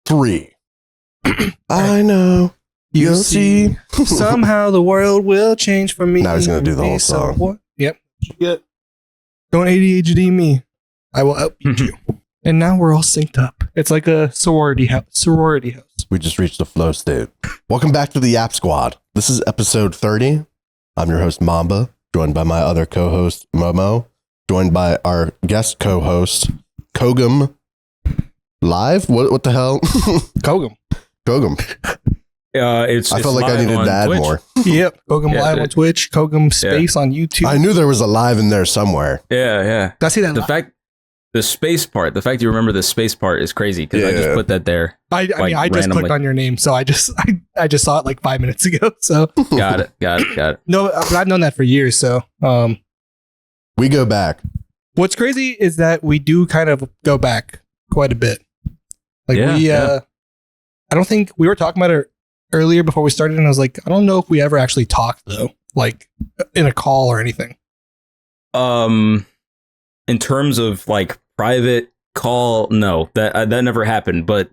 3. I know. You'll see. Somehow the world will change for me. Now he's going to do the whole song. Yep. Don't ADHD me. I will outbeat you. And now we're all synced up. It's like a sorority house. We just reached the flow state. Welcome back to the Yap Squad. This is episode 30. I'm your host, Mamba, joined by my other co-host, Momo, joined by our guest co-host, Kogam. Live? What the hell? Kogam. I felt like I needed to add Twitch. more. Yep. Kogam live on Twitch. Kogam space on YouTube. I knew there was a live in there somewhere. Yeah. Did I see that? The space part, the fact you remember the space part is crazy because I just put that there. I just randomly. clicked on your name, so I just saw it like 5 minutes ago. So Got it. no, but I've known that for years. So We go back. what's crazy is that we do kind of go back quite a bit. Like I don't think we were talking about it earlier before we started, and I was like, I don't know if we ever actually talked though, like in a call or anything. In terms of like private call, no, that never happened. But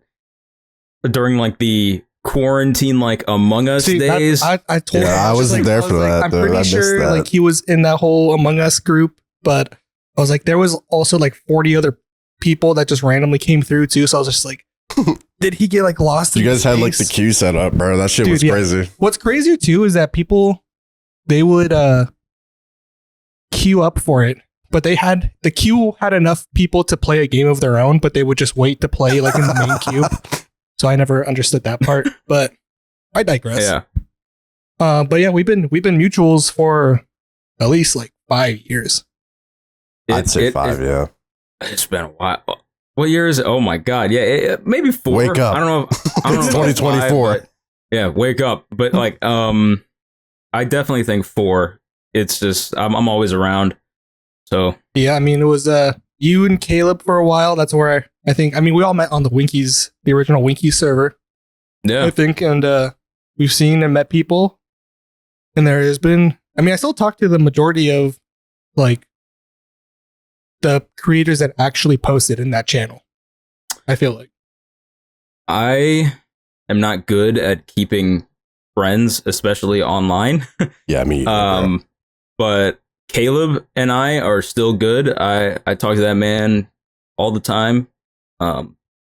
during like the quarantine, like Among Us days, I told him, I wasn't there for that. I'm dude. I pretty missed sure that. like he was in that whole Among Us group, but I was like, there was also like 40 other people that just randomly came through too. So I was just like, did he get like lost? You in guys had like the space? queue set up, bro. That shit Dude, was yeah. crazy. What's crazier too is that people, they would queue up for it, but the queue had enough people to play a game of their own, but they would just wait to play like in the main queue. So I never understood that part, but I digress. yeah. But yeah, we've been mutuals for at least like 5 years. I'd say 5, yeah. It's been a while. What year is it? Oh my god, yeah, maybe 4. Wake up. I don't know. It's if 2024. 5, yeah, wake up. But like, I definitely think 4. It's just I'm always around. So Yeah, I mean, it was you and Caleb for a while. That's where I think, I mean, we all met on the original Winkies server, yeah, I think, and we've seen and met people. And there has been, I mean, I still talk to the majority of like the creators that actually posted in that channel. I feel like. I am not good at keeping friends, especially online. Yeah, me either, bro. But Caleb and I are still good. I talk to that man all the time.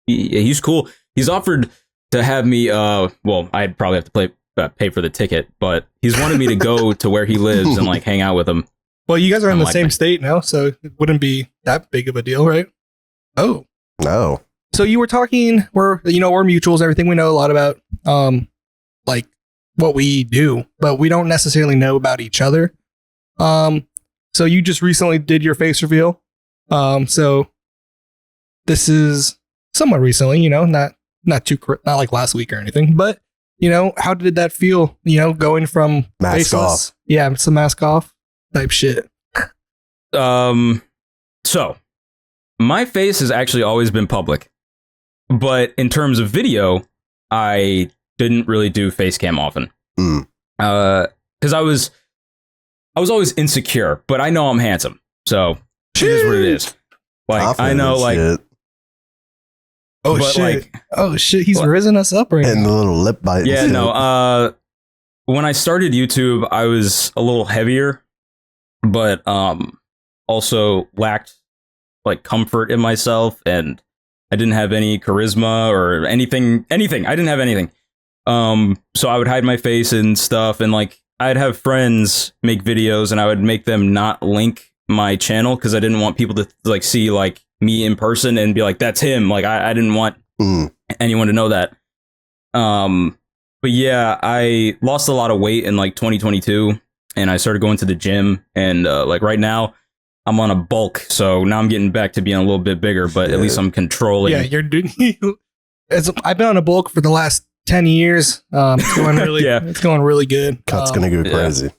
He's cool. He's offered to have me. Well, I'd probably have to pay for the ticket, but he's wanted me to go to where he lives and like hang out with him. Well, you guys are in the Like same me. state now, so it wouldn't be that big of a deal, right? Oh. No. So you were talking, we're mutuals, everything. We know a lot about like what we do, but we don't necessarily know about each other. So you just recently did your face reveal. So this is somewhat recently, not like last week or anything, but how did that feel? Going from Mask faceless, off. yeah, it's a mask off type shit. So my face has actually always been public, but in terms of video, I didn't really do face cam often. Because I was always insecure, but I know I'm handsome, so it is what it is. Like Confident I know, and like shit. Oh but, shit! like, Oh shit! He's what? risen us up right And now. the little lip bite. yeah, and shit. no. When I started YouTube, I was a little heavier, but also lacked like comfort in myself, and I didn't have any charisma or anything. I didn't have anything. So I would hide my face and stuff, and like I'd have friends make videos, and I would make them not link my channel because I didn't want people to like see like me in person and be like, "That's him." Like I didn't want anyone to know that. But yeah, I lost a lot of weight in like 2022, and I started going to the gym, and like right now I'm on a bulk, so now I'm getting back to being a little bit bigger, but at least I'm controlling. Yeah, you're doing. I've been on a bulk for the last 10 years. It's going really, it's going really good. Cut's gonna go crazy.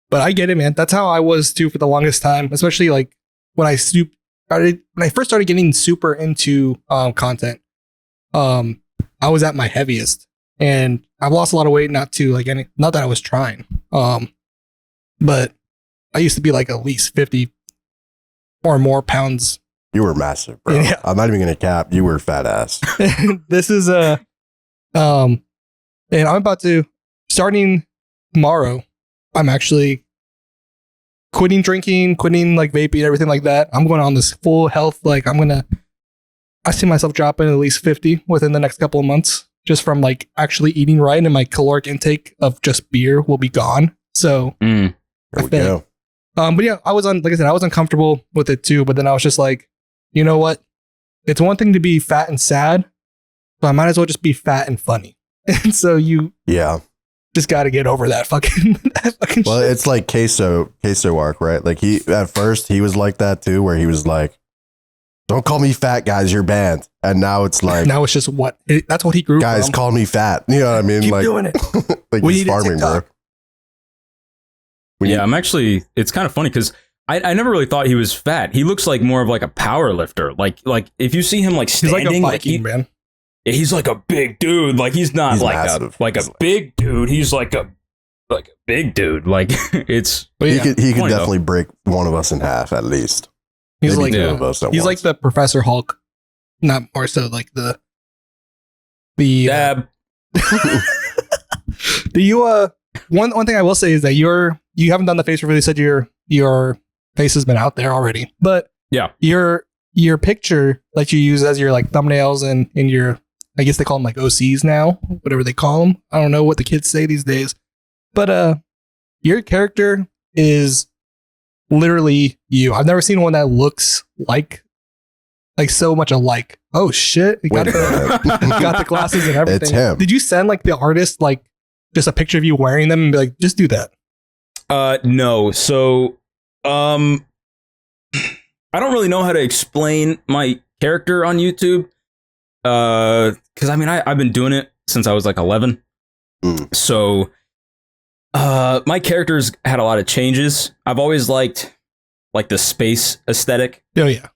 But I get it, man. That's how I was too for the longest time, especially like when I first started getting super into content. I was at my heaviest, and I've lost a lot of weight. Not that I was trying. But I used to be like at least 50 or more pounds You were massive, bro. Yeah. I'm not even gonna cap. You were fat ass. This is and I'm about to starting tomorrow. I'm actually quitting drinking, quitting like vaping, everything like that. I'm going on this full health. Like I see myself dropping at least 50 within the next couple of months, just from like actually eating right, and my caloric intake of just beer will be gone. So There we go. but yeah, I was uncomfortable with it too. But then I was just like, you know what? It's one thing to be fat and sad, but I might as well just be fat and funny. And so you just got to get over that fucking Well, shit. it's like queso arc, right? Like at first he was like that too, where he was like, "Don't call me fat, guys. You're banned." And now it's like, Now it's just that's what he grew guys, from. call me fat. You know what I mean? Keep like doing it. like We he's need a farming, bro. TikTok. I'm actually, it's kind of funny because I never really thought he was fat. He looks like more of like a power lifter. Like if you see him like He's standing, like a Viking, man. he's like a big dude. Like he's not He's like massive. a big dude. He's like a big dude. Like it's But He yeah, could funny, definitely break one of us in half at least. he's Maybe like two of us at he's like once. the Professor Hulk, not more so like the dab. Do you one thing I will say is that you haven't done the face reveal. You said your face has been out there already, but Yeah. your picture that you use as your like thumbnails and in your, I guess they call them like OCs now, whatever they call them. I don't know what the kids say these days, but your character is literally you. I've never seen one that looks like so much alike. Oh shit! You got, Wait a minute. got the glasses and everything. It's him. Did you send like the artist like just a picture of you wearing them and be like, just do that? No. So, I don't really know how to explain my character on YouTube. Because I mean, I've been doing it since I was like 11. So, my character's had a lot of changes. I've always liked like the space aesthetic. Oh yeah.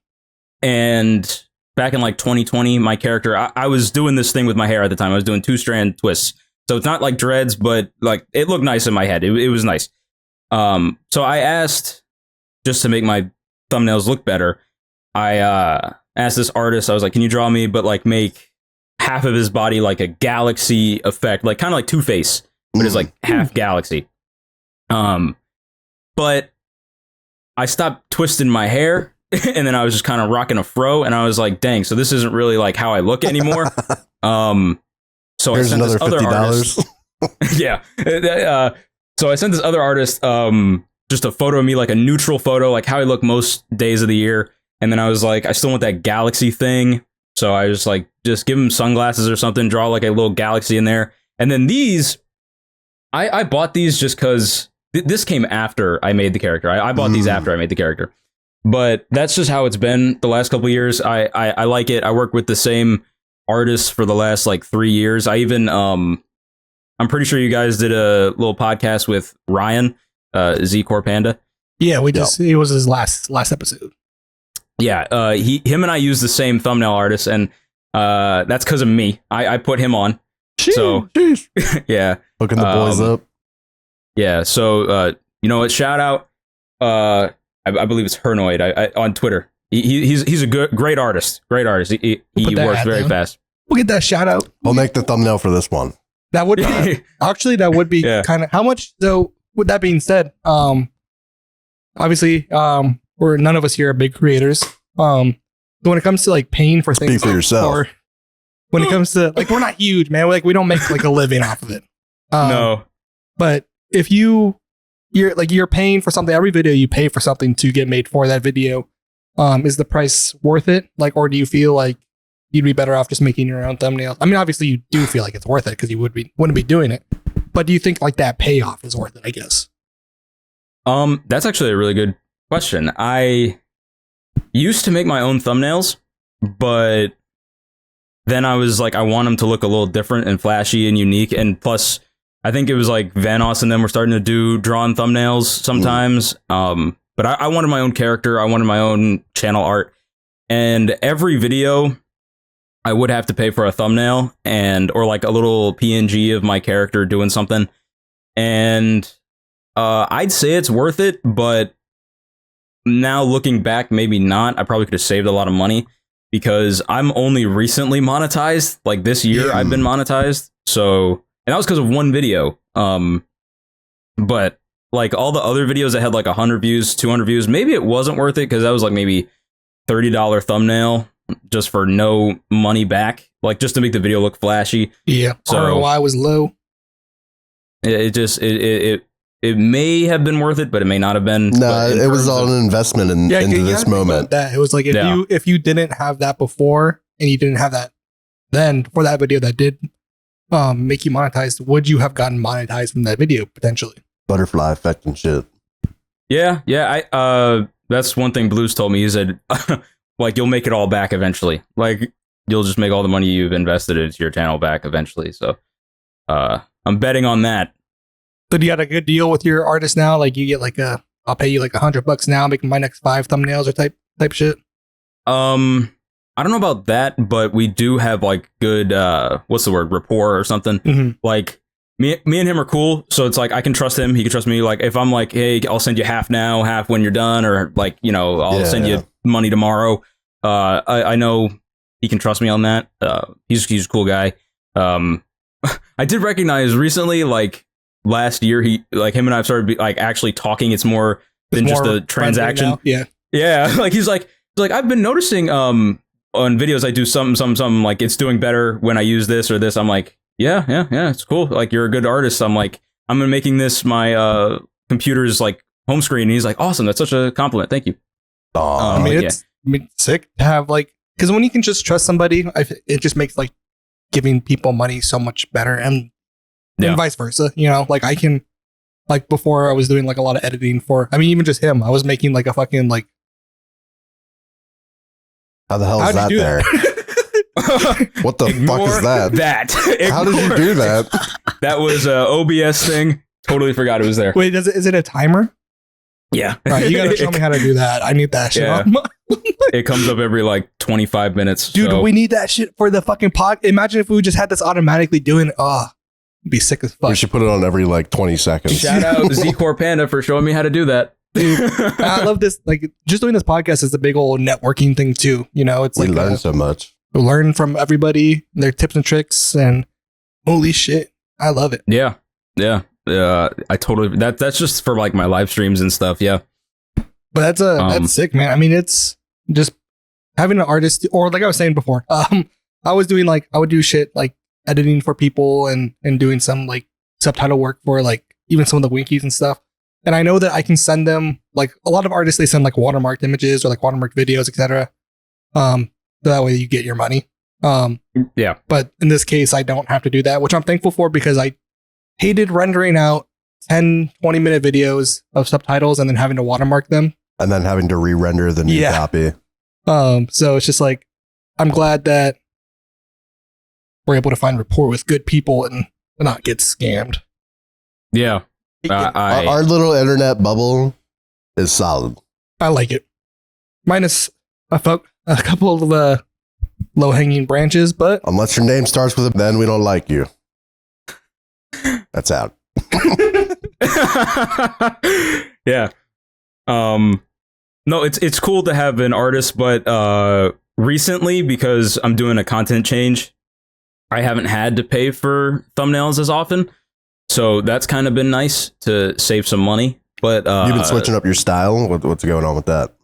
And back in like 2020, my character, I was doing this thing with my hair at the time. I was doing 2-strand twists. So it's not like dreads, but like it looked nice in my head. It was nice. So I asked, just to make my thumbnails look better, I asked this artist, I was like, can you draw me, but like make half of his body like a galaxy effect, like kind of like Two-Face, but it's like half galaxy. But I stopped twisting my hair. And then I was just kind of rocking a fro, and I was like, dang, so this isn't really like how I look anymore. So Here's I sent another this other $50. artist. Yeah. So I sent this other artist just a photo of me, like a neutral photo, like how I look most days of the year. And then I was like, I still want that galaxy thing. So I was like, just give him sunglasses or something, draw like a little galaxy in there. And then these, I bought these just because this came after I made the character. I bought these after I made the character. But that's just how it's been the last couple of years. I like it. I work with the same artists for the last like 3 years. I even I'm pretty sure you guys did a little podcast with Ryan, Z Core Panda. Yeah, it was his last episode. Yeah, him and I use the same thumbnail artist, and that's because of me. I put him on. So yeah, Hooking the boys up. Yeah, so you know what? Shout out. I believe it's Hernoid on Twitter. He's a great artist. Great artist. He works very fast. We'll get that shout out. We'll make the thumbnail for this one. That would be actually Yeah. kind of how much. So with that being said, obviously, we're none of us here are big creators. So when it comes to like paying for things, Speak for yourself. or when it comes to like, we're not huge, man. Like we don't make like a living off of it. No. But if you're paying for something, every video you pay for something to get made for that video, is the price worth it? Like, or do you feel like you'd be better off just making your own thumbnail? I mean, obviously you do feel like it's worth it because you wouldn't be doing it. But do you think like that payoff is worth it? I guess. That's actually a really good question. I used to make my own thumbnails, but then I was like, I want them to look a little different and flashy and unique. And plus, I think it was like Vanos and them were starting to do drawn thumbnails sometimes. But I wanted my own character. I wanted my own channel art. And every video, I would have to pay for a thumbnail or like a little PNG of my character doing something. And I'd say it's worth it, but now looking back, maybe not. I probably could have saved a lot of money because I'm only recently monetized. Like this year, I've been monetized. So, and that was because of one video. But like all the other videos that had like 100 views, 200 views, maybe it wasn't worth it because that was like maybe $30 thumbnail just for no money back, like just to make the video look flashy. Yeah, so ROI was low. It may have been worth it, but it may not have been. No, it was all an investment into this moment. That it was like if you didn't have that before and you didn't have that then for that video that did make you monetized, would you have gotten monetized from that video potentially? Butterfly effect and shit. Yeah. I that's one thing Blues told me. He said, like, you'll make it all back eventually. Like, you'll just make all the money you've invested into your channel back eventually. So, I'm betting on that. So you got a good deal with your artist now? Like, you get like I'll pay you like $100 now, making my next 5 thumbnails or type shit. I don't know about that, but we do have like good what's the word, rapport or something. Mm-hmm. Like me and him are cool, so it's like I can trust him, he can trust me. Like if I'm like, hey, I'll send you half now, half when you're done, or like, you know, I'll send you money tomorrow. I know he can trust me on that. He's a cool guy. I did recognize recently, like last year, him and I started like actually talking. It's more than just a transaction. Yeah. Like he's like I've been noticing on videos I do something like it's doing better when I use this or this. I'm like, yeah, it's cool. Like you're a good artist. I'm like, I'm making this my computer's like home screen. And he's like, awesome. That's such a compliment. Thank you. I mean, it's sick to have like, because when you can just trust somebody, it just makes like giving people money so much better, and vice versa. You know, like I can, like before I was doing like a lot of editing for, I mean, even just him, I was making like a fucking like. How the hell is that there? What the fuck is that? How did you do that? That was a OBS thing. Totally forgot it was there. Wait, is it a timer? Yeah. All right, you gotta show me how to do that. I need that shit. Yeah. It comes up every like 25 minutes. Dude, we need that shit for the fucking pod. Imagine if we just had this automatically doing it. Oh, it'd be sick as fuck. We should put it on every like 20 seconds. Shout out Z-Core Panda for showing me how to do that. Dude, I love this. Like, just doing this podcast is a big old networking thing too. You know, it's we like learn so much. We learn from everybody, their tips and tricks, and holy shit, I love it. Yeah. I totally. That's just for like my live streams and stuff. Yeah. But that's sick, man. I mean, it's just having an artist, or like I was saying before, I would do shit like editing for people and doing some like subtitle work for like even some of the winkies and stuff. And I know that I can send them, like a lot of artists, they send like watermarked images or like watermarked videos, etc. So that way you get your money. Yeah. But in this case, I don't have to do that, which I'm thankful for, because I hated rendering out 10, 20-minute videos of subtitles and then having to watermark them. And then having to re-render the new copy. So it's just like, I'm glad that we're able to find rapport with good people and not get scammed. Yeah. Our little internet bubble is solid. I like it. Minus a couple of low-hanging branches, but... Unless your name starts with a, then we don't like you. That's out. Yeah. No, it's cool to have an artist, but recently, because I'm doing a content change, I haven't had to pay for thumbnails as often. So that's kind of been nice to save some money. But you've been switching up your style. What's going on with that?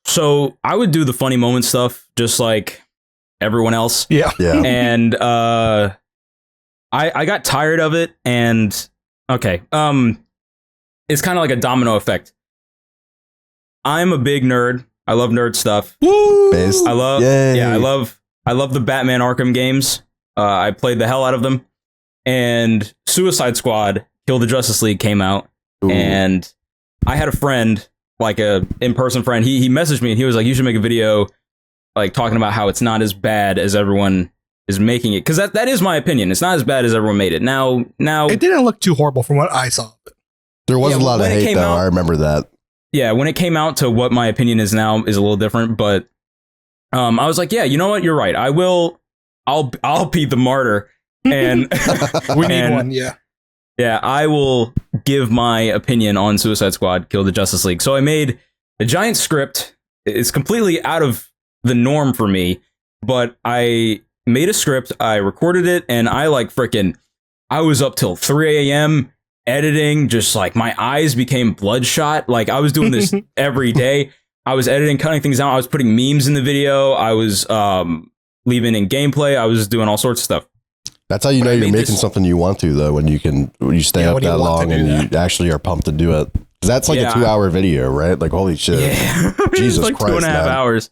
So I would do the funny moment stuff just like everyone else. Yeah. And I got tired of it, and okay. It's kind of like a domino effect. I'm a big nerd. I love nerd stuff. Woo! Based. I love I love the Batman Arkham games. I played the hell out of them. And Suicide Squad, Kill the Justice League came out. Ooh. And I had a friend, like a in-person friend. He messaged me and he was like, you should make a video like talking about how it's not as bad as everyone is making it. Because that is my opinion. It's not as bad as everyone made it. Now it didn't look too horrible from what I saw. There was a lot of hate though. I remember that. Yeah, when it came out to what my opinion is now is a little different, but I was like, yeah, you know what? You're right. I'll be the martyr. And we need one, yeah. Yeah, I will give my opinion on Suicide Squad Kill the Justice League. So I made a giant script. It's completely out of the norm for me, but I made a script, I recorded it, and I was up till 3 a.m. editing, just like my eyes became bloodshot. Like I was doing this every day. I was editing, cutting things out. I was putting memes in the video. I was leaving in gameplay. I was doing all sorts of stuff. That's how you know you're making something you want to, though, when you stay up that long and you actually are pumped to do it. 'Cause that's like a 2-hour video, right? Like, holy shit. Yeah. Jesus like Christ, 2.5 hours.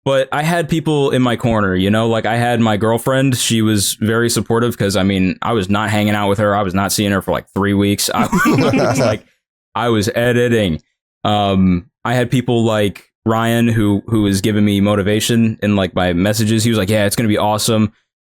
But I had people in my corner, like I had my girlfriend. She was very supportive because, I mean, I was not hanging out with her. I was not seeing her for like 3 weeks. I was editing. I had people like Ryan who was giving me motivation in like my messages. He was like, yeah, it's going to be awesome.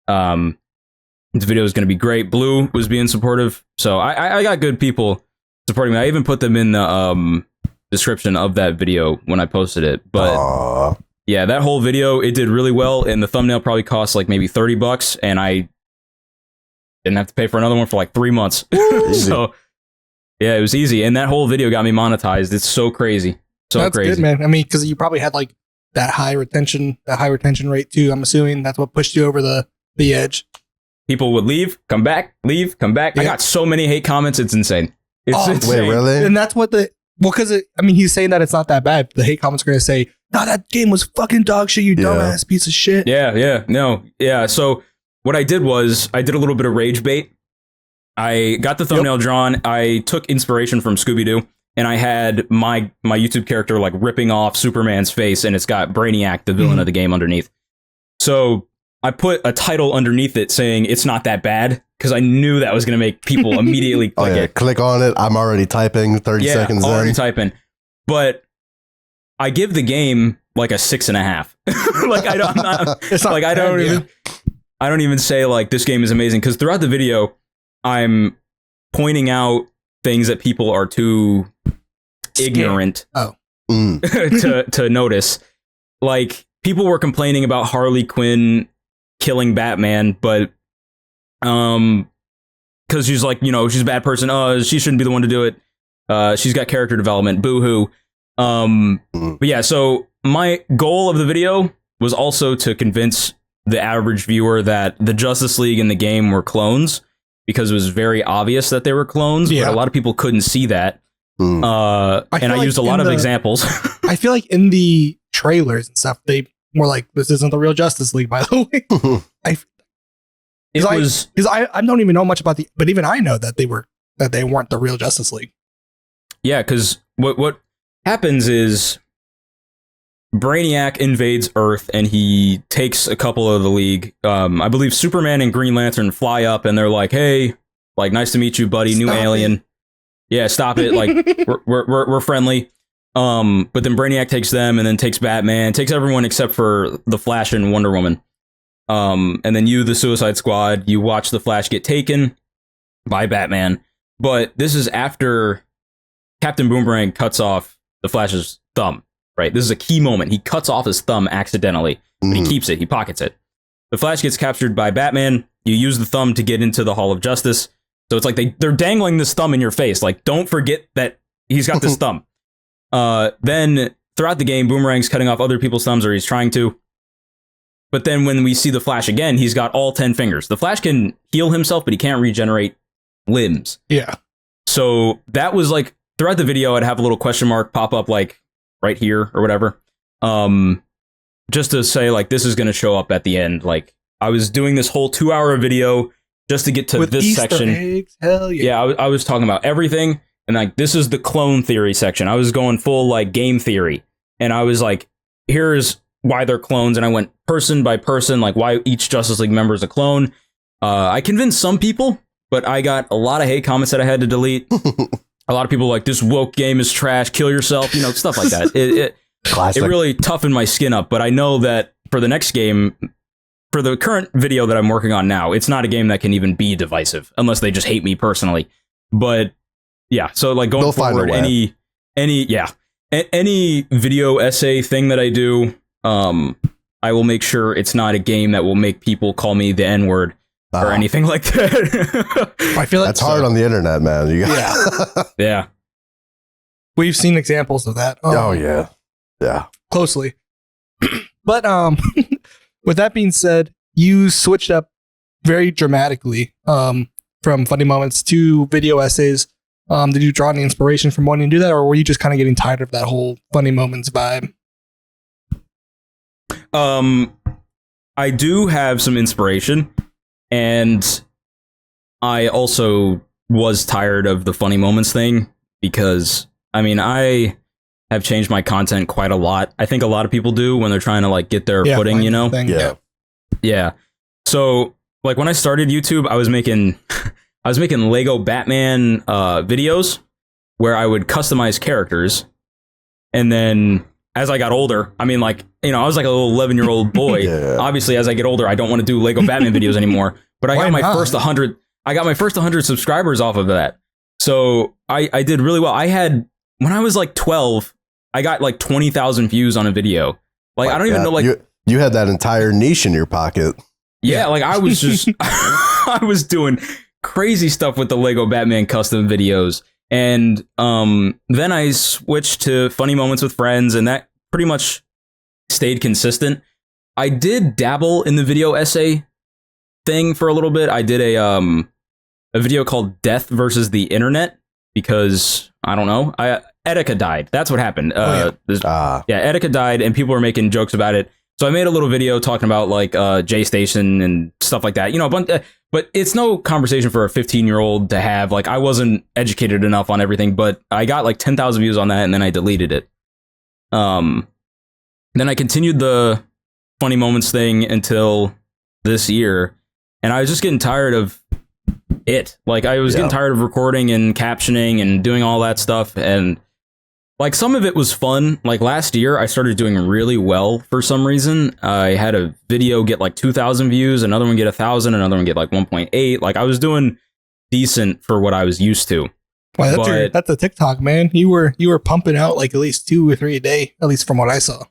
This video is going to be great. Blue was being supportive. So I got good people supporting me. I even put them in the description of that video when I posted it. But yeah, that whole video, it did really well. And the thumbnail probably cost like maybe $30. And I didn't have to pay for another one for like 3 months. So yeah, it was easy. And that whole video got me monetized. It's so crazy. That's crazy. Good, man. I mean, because you probably had like that high retention rate too. I'm assuming that's what pushed you over the edge. People would leave, come back, leave, come back. Yeah. I got so many hate comments. It's insane. It's insane. Wait, really? And that's what because he's saying that it's not that bad. The hate comments are going to say, no, that game was fucking dog shit, you dumbass piece of shit. Yeah. So what I did was I did a little bit of rage bait. I got the thumbnail drawn. I took inspiration from Scooby-Doo, and I had my YouTube character like ripping off Superman's face, and it's got Brainiac, the villain of the game, underneath. So I put a title underneath it saying it's not that bad, because I knew that was going to make people immediately click it. Click on it. I'm already typing 30 seconds in. Already typing. But I give the game like a 6.5. Like I don't even say like this game is amazing, because throughout the video I'm pointing out things that people are too ignorant to notice. Like people were complaining about Harley Quinn killing Batman, but because she's like, she's a bad person. She shouldn't be the one to do it. She's got character development. Boo-hoo. But yeah, so my goal of the video was also to convince the average viewer that the Justice League and the game were clones, because it was very obvious that they were clones, but a lot of people couldn't see that. And I used a lot of examples. I feel like in the trailers and stuff, they were like, this isn't the real Justice League, by the way. I don't even know much about but even I know that they weren't the real Justice League. Yeah, because what happens is Brainiac invades Earth and he takes a couple of the League. I believe Superman and Green Lantern fly up and they're like, "Hey, like, nice to meet you, buddy. New alien. Yeah, stop it. Like, we're friendly." But then Brainiac takes them and then takes Batman, takes everyone except for the Flash and Wonder Woman. And then the Suicide Squad, you watch the Flash get taken by Batman. But this is after Captain Boomerang cuts off the Flash's thumb, right? This is a key moment. He cuts off his thumb accidentally, but he keeps it. He pockets it. The Flash gets captured by Batman. You use the thumb to get into the Hall of Justice. So it's like they're dangling this thumb in your face. Like, don't forget that he's got this thumb. Then throughout the game, Boomerang's cutting off other people's thumbs, or he's trying to. But then when we see the Flash again, he's got all 10 fingers. The Flash can heal himself, but he can't regenerate limbs. Yeah. So that was like, throughout the video, I'd have a little question mark pop up like right here or whatever. Just to say like, this is going to show up at the end. Like, I was doing this whole 2-hour video just to get to this Easter section. Eggs, hell yeah. Yeah, I was talking about everything. And like, this is the clone theory section. I was going full like game theory. And I was like, here's why they're clones. And I went person by person, like why each Justice League member is a clone. I convinced some people, but I got a lot of hate comments that I had to delete. A lot of people like, this woke game is trash, kill yourself, stuff like that. It really toughened my skin up. But I know that for the next game, for the current video that I'm working on now, it's not a game that can even be divisive unless they just hate me personally. But yeah, so like going forward, any video essay thing that I do, I will make sure it's not a game that will make people call me the N-word. or anything like that. I feel like That's hard on the internet, man. You got Yeah. we've seen examples of that. Oh yeah. Yeah. Closely. But with that being said, you switched up very dramatically from funny moments to video essays. Did you draw any inspiration from wanting to do that, or were you just kind of getting tired of that whole funny moments vibe? I do have some inspiration, and I also was tired of the funny moments thing because, I mean, I have changed my content quite a lot. I think a lot of people do when they're trying to like get their footing, you know? Yeah. Yeah. So like when I started YouTube, I was making Lego Batman videos where I would customize characters, and then as I got older, I mean, like, you know, I was like a little 11-year-old boy. Yeah. Obviously, as I get older, I don't want to do Lego Batman videos anymore. But I got my first 100. I got my first 100 subscribers off of that. So I did really well. I had, when I was like 12, I got like 20,000 views on a video. Like I don't even know. Like you had that entire niche in your pocket. Yeah, like I was just I was doing crazy stuff with the Lego Batman custom videos. And then I switched to funny moments with friends, and that pretty much stayed consistent. I did dabble in the video essay thing for a little bit. I did a video called Death versus the Internet because, I don't know, Etika died. That's what happened. Etika died, and people were making jokes about it. So I made a little video talking about like J Station and stuff like that. You know, but it's no conversation for a 15-year-old to have. Like, I wasn't educated enough on everything, but I got like 10,000 views on that, and then I deleted it. Then I continued the funny moments thing until this year, and I was just getting tired of it. Like, I was getting tired of recording and captioning and doing all that stuff, and like some of it was fun. Like last year, I started doing really well for some reason. I had a video get like 2,000 views, another one get 1,000, another one get like 1.8. Like I was doing decent for what I was used to. Wow, that's a TikTok, man. You were pumping out like at least 2 or 3 a day, at least from what I saw.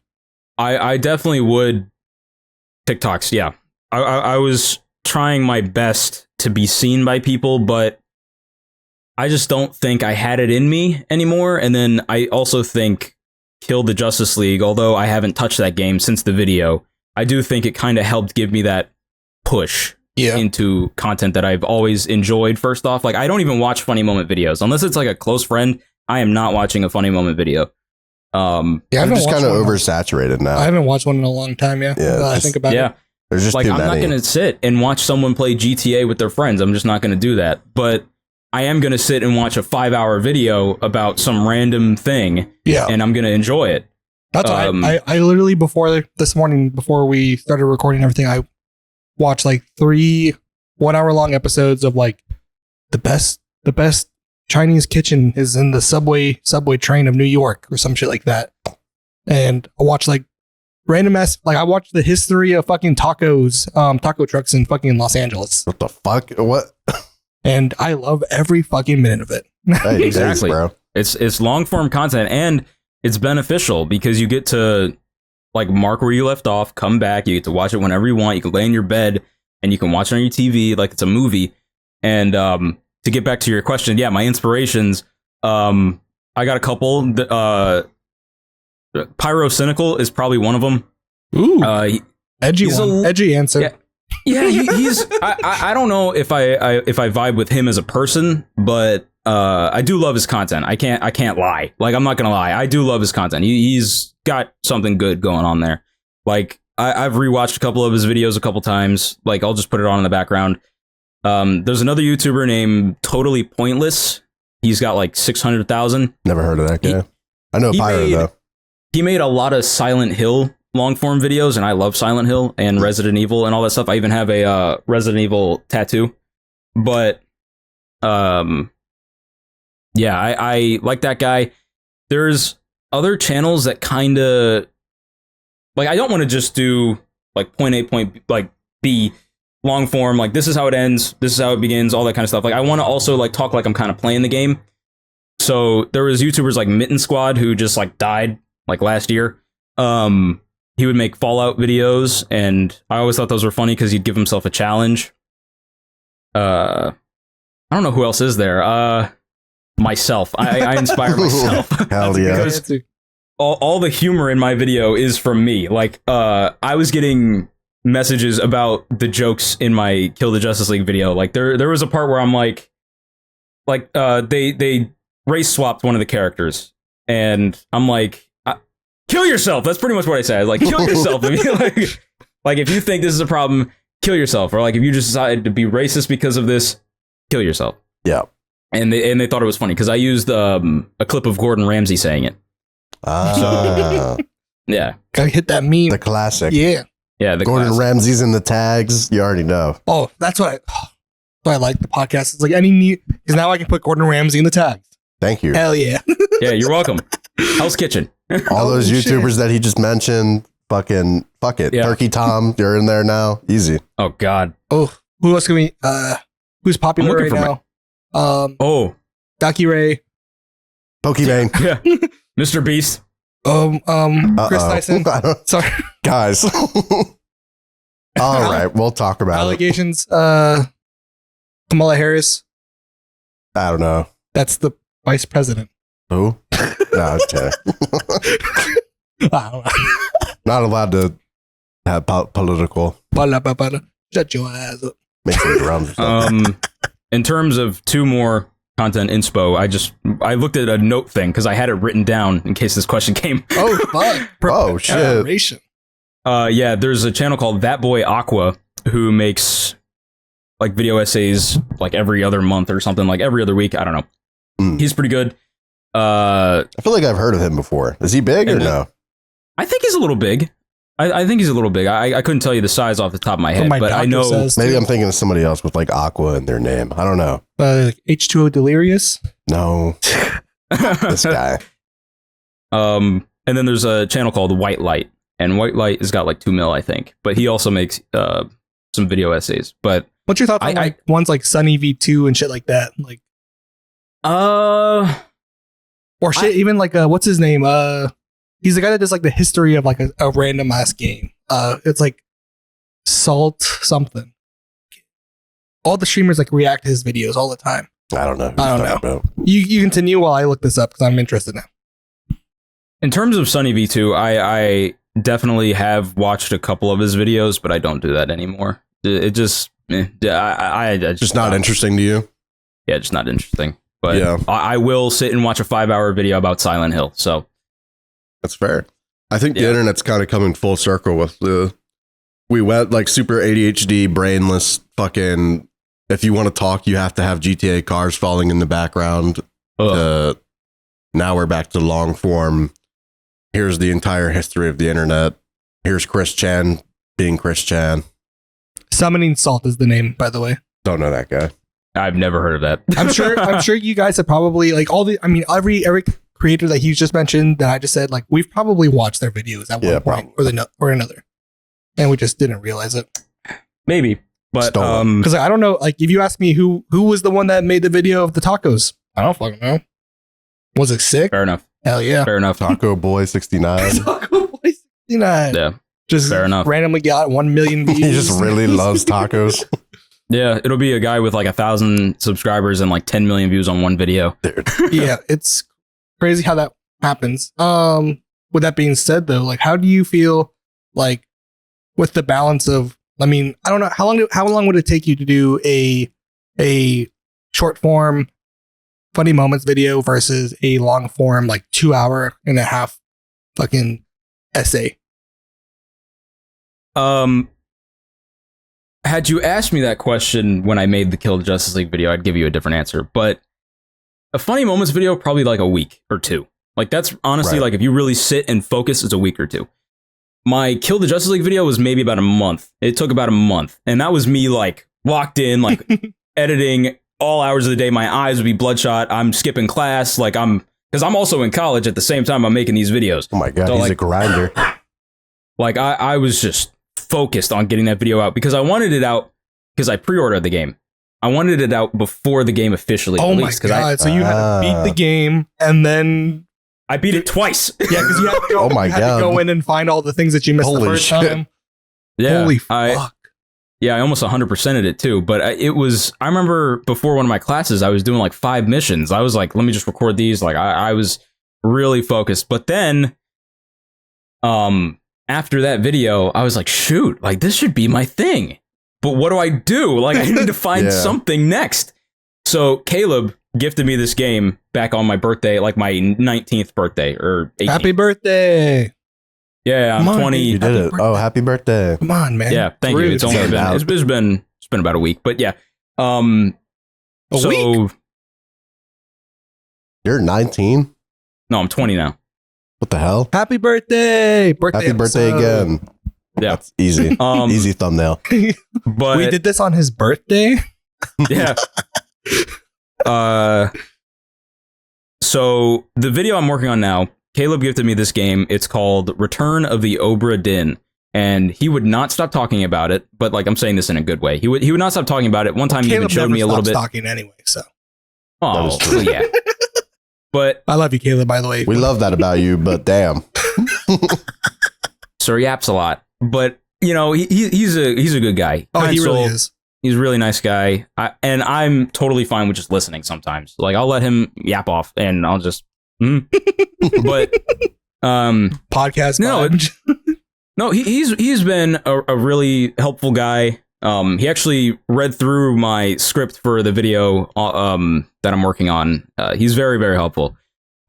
I definitely would TikToks. Yeah, I was trying my best to be seen by people, but I just don't think I had it in me anymore. And then I also think Kill the Justice League, although I haven't touched that game since the video, I do think it kind of helped give me that push into content that I've always enjoyed. First off, like I don't even watch funny moment videos unless it's like a close friend. I am not watching a funny moment video. I'm just kind of oversaturated now. I haven't watched one in a long time. Yeah, I think about it. There's just like I'm not going to sit and watch someone play GTA with their friends. I'm just not going to do that. But I am going to sit and watch a 5-hour video about some random thing, and I'm going to enjoy it. That's I literally this morning, before we started recording everything, I watched like 3 1-hour-long episodes of like the best Chinese kitchen is in the subway train of New York or some shit like that. And I watched like random ass, like I watched the history of fucking taco trucks in fucking Los Angeles. What the fuck? What? And I love every fucking minute of it. Hey, exactly, bro. It's long form content, and it's beneficial because you get to like mark where you left off, come back, you get to watch it whenever you want. You can lay in your bed and you can watch it on your TV like it's a movie. And to get back to your question, yeah, my inspirations, I got a couple. Pyro Cynical is probably one of them. Ooh, edgy answer. Yeah. Yeah, he's. I don't know if I vibe with him as a person, but I do love his content. I can't lie. Like I'm not gonna lie. I do love his content. He's got something good going on there. Like I've rewatched a couple of his videos a couple times. Like I'll just put it on in the background. There's another YouTuber named Totally Pointless. He's got like 600,000. Never heard of that guy. I know Pyro though. He made a lot of Silent Hill long form videos, and I love Silent Hill and Resident Evil and all that stuff. I even have a Resident Evil tattoo. But yeah, I like that guy. There's other channels that kind of like I don't want to just do like point A, point B, like B long form, like this is how it ends, this is how it begins, all that kind of stuff. Like I want to also like talk like I'm kind of playing the game. So there was YouTubers like Mitten Squad who just like died like last year. He would make Fallout videos, and I always thought those were funny because he'd give himself a challenge. I don't know who else is there. Myself. I inspire myself. Hell yeah. Because all the humor in my video is from me. Like, I was getting messages about the jokes in my Kill the Justice League video. Like, there was a part where I'm like, they race swapped one of the characters, and I'm like, kill yourself. That's pretty much what I said. Like, kill yourself. I mean, like if you think this is a problem, kill yourself. Or like if you just decided to be racist because of this, kill yourself. Yeah. And they thought it was funny because I used a clip of Gordon Ramsay saying it. Yeah. Gotta hit that meme. The classic. Yeah. Yeah. The Gordon classic. Ramsay's in the tags. You already know. Oh, that's what I like the podcast. It's like any new, because now I can put Gordon Ramsay in the tags. Thank you. Hell yeah. Yeah, you're welcome. Hell's Kitchen. All those Oh, shit. YouTubers that he just mentioned, fuck it. Yeah. Turkey Tom, you're in there now. Easy. Oh God. Oh, who else can we, who's popular I'm right looking now? Oh. Ducky Ray. Pokemon. Yeah. Mr. Beast. Chris Tyson. Sorry. Guys. All right, we'll talk about it. Allegations. Kamala Harris. I don't know. That's the vice president. Who? No, okay. I don't know. Not allowed to have political. Shut your ass up. Make some drums or something. In terms of two more content inspo, I looked at a note thing because I had it written down in case this question came. Oh, fuck. Oh, shit. Preparation. Yeah, there's a channel called That Boy Aqua who makes like video essays like every other month or something, like every other week. I don't know. Mm. He's pretty good. I feel like I've heard of him before. Is he big or And, no? I think he's a little big. I think he's a little big. I couldn't tell you the size off the top of my head, my but I doctor know. says, Maybe too. I'm thinking of somebody else with like Aqua in their name. I don't know. H2O Delirious. No, this guy. And then there's a channel called White Light, and White Light has got like 2 mil, I think. But he also makes some video essays. But What's your thoughts on like ones like Sunny V2 and shit like that? Like, or shit, even like what's his name? He's the guy that does like the history of like a random ass game. It's like Salt something. All the streamers like react to his videos all the time. I don't know. Who I don't you're talking about. You continue while I look this up because I'm interested now. in terms of Sunny V2, I definitely have watched a couple of his videos, but I don't do that anymore. It just, I Just not interesting to you. Yeah, just not interesting. But Yeah. I will sit and watch a 5-hour video about Silent Hill. So That's fair. I think the Yeah. internet's kind of coming full circle with we went like super ADHD, brainless fucking. If you want to talk, you have to have GTA cars falling in the background. Now we're back to long form. Here's the entire history of the internet. Here's Chris Chan being Chris Chan. Summoning Salt is the name, by the way. Don't know that guy. I've never heard of that. I'm sure you guys have probably like every creator that he's just mentioned that I just said, like we've probably watched their videos at one point or another, and we just didn't realize it. Maybe, but Stolen. Because I don't know, like if you ask me who was the one that made the video of the tacos, I don't fucking know. Was it sick? fair enough. Hell yeah. Fair enough. Taco Boy 69. Taco Boy 69. Yeah, Just fair enough. randomly got 1 million views. He just really loves tacos. yeah. It'll be a guy with like 1,000 subscribers and like 10 million views on one video. Yeah, it's crazy how that happens. With that being said though, like how do you feel like with the balance of, I mean, I don't know, how long would it take you to do a short form funny moments video versus a long form like 2.5 fucking essay? Had you asked me that question when I made the Kill the Justice League video, I'd give you a different answer. But a funny moments video, probably like a week or two. Like that's honestly Right. like if you really sit and focus, it's a week or two. My Kill the Justice League video was maybe about a month. It took about a month. And that was me like locked in, like editing all hours of the day. My eyes would be bloodshot. I'm skipping class. Like because I'm also in college at the same time I'm making these videos. Oh my God, So, he's like- a grinder. Like I was just focused on getting that video out because I wanted it out because I pre-ordered the game. I wanted it out before the game officially Oh my released. 'Cause god! So you had to beat the game and then I beat it twice. yeah, because you had to go. Oh my you had God. to go in and find all the things that you missed the Holy first shit. time. Yeah, Holy fuck! Yeah, I almost 100%ed it too. But I remember before one of my classes, I was doing like 5 missions. I was like, let me just record these. Like I was really focused. But then, after that video, I was like, shoot, like this should be my thing. But what do I do? Like I need to find something next. So Caleb gifted me this game back on my birthday, like my 19th birthday or 18th. Happy birthday. Yeah, I'm 20. You did it. Birthday. Oh, happy birthday. Come on, man. Yeah, thank you. It's only been about a week, but yeah. A week? You're 19? No, I'm 20 now. What the hell? Happy birthday. Happy birthday again. Yeah. That's easy. Easy thumbnail. But we did this on his birthday? Yeah. So the video I'm working on now, Caleb gifted me this game. It's called Return of the Obra Dinn. And he would not stop talking about it, but like I'm saying this in a good way. He would not stop talking about it. One time he even showed me a little bit. Talking anyway, so. Oh, yeah. But I love you, Caleb, by the way. We love that about you, but damn. Sir yaps a lot. But, you know, he's a good guy. Oh, he really is. He's a really nice guy. And I'm totally fine with just listening sometimes. Like, I'll let him yap off and I'll just... But... Podcast No, he's been a really helpful guy. He actually read through my script for the video that I'm working on. He's very, very helpful.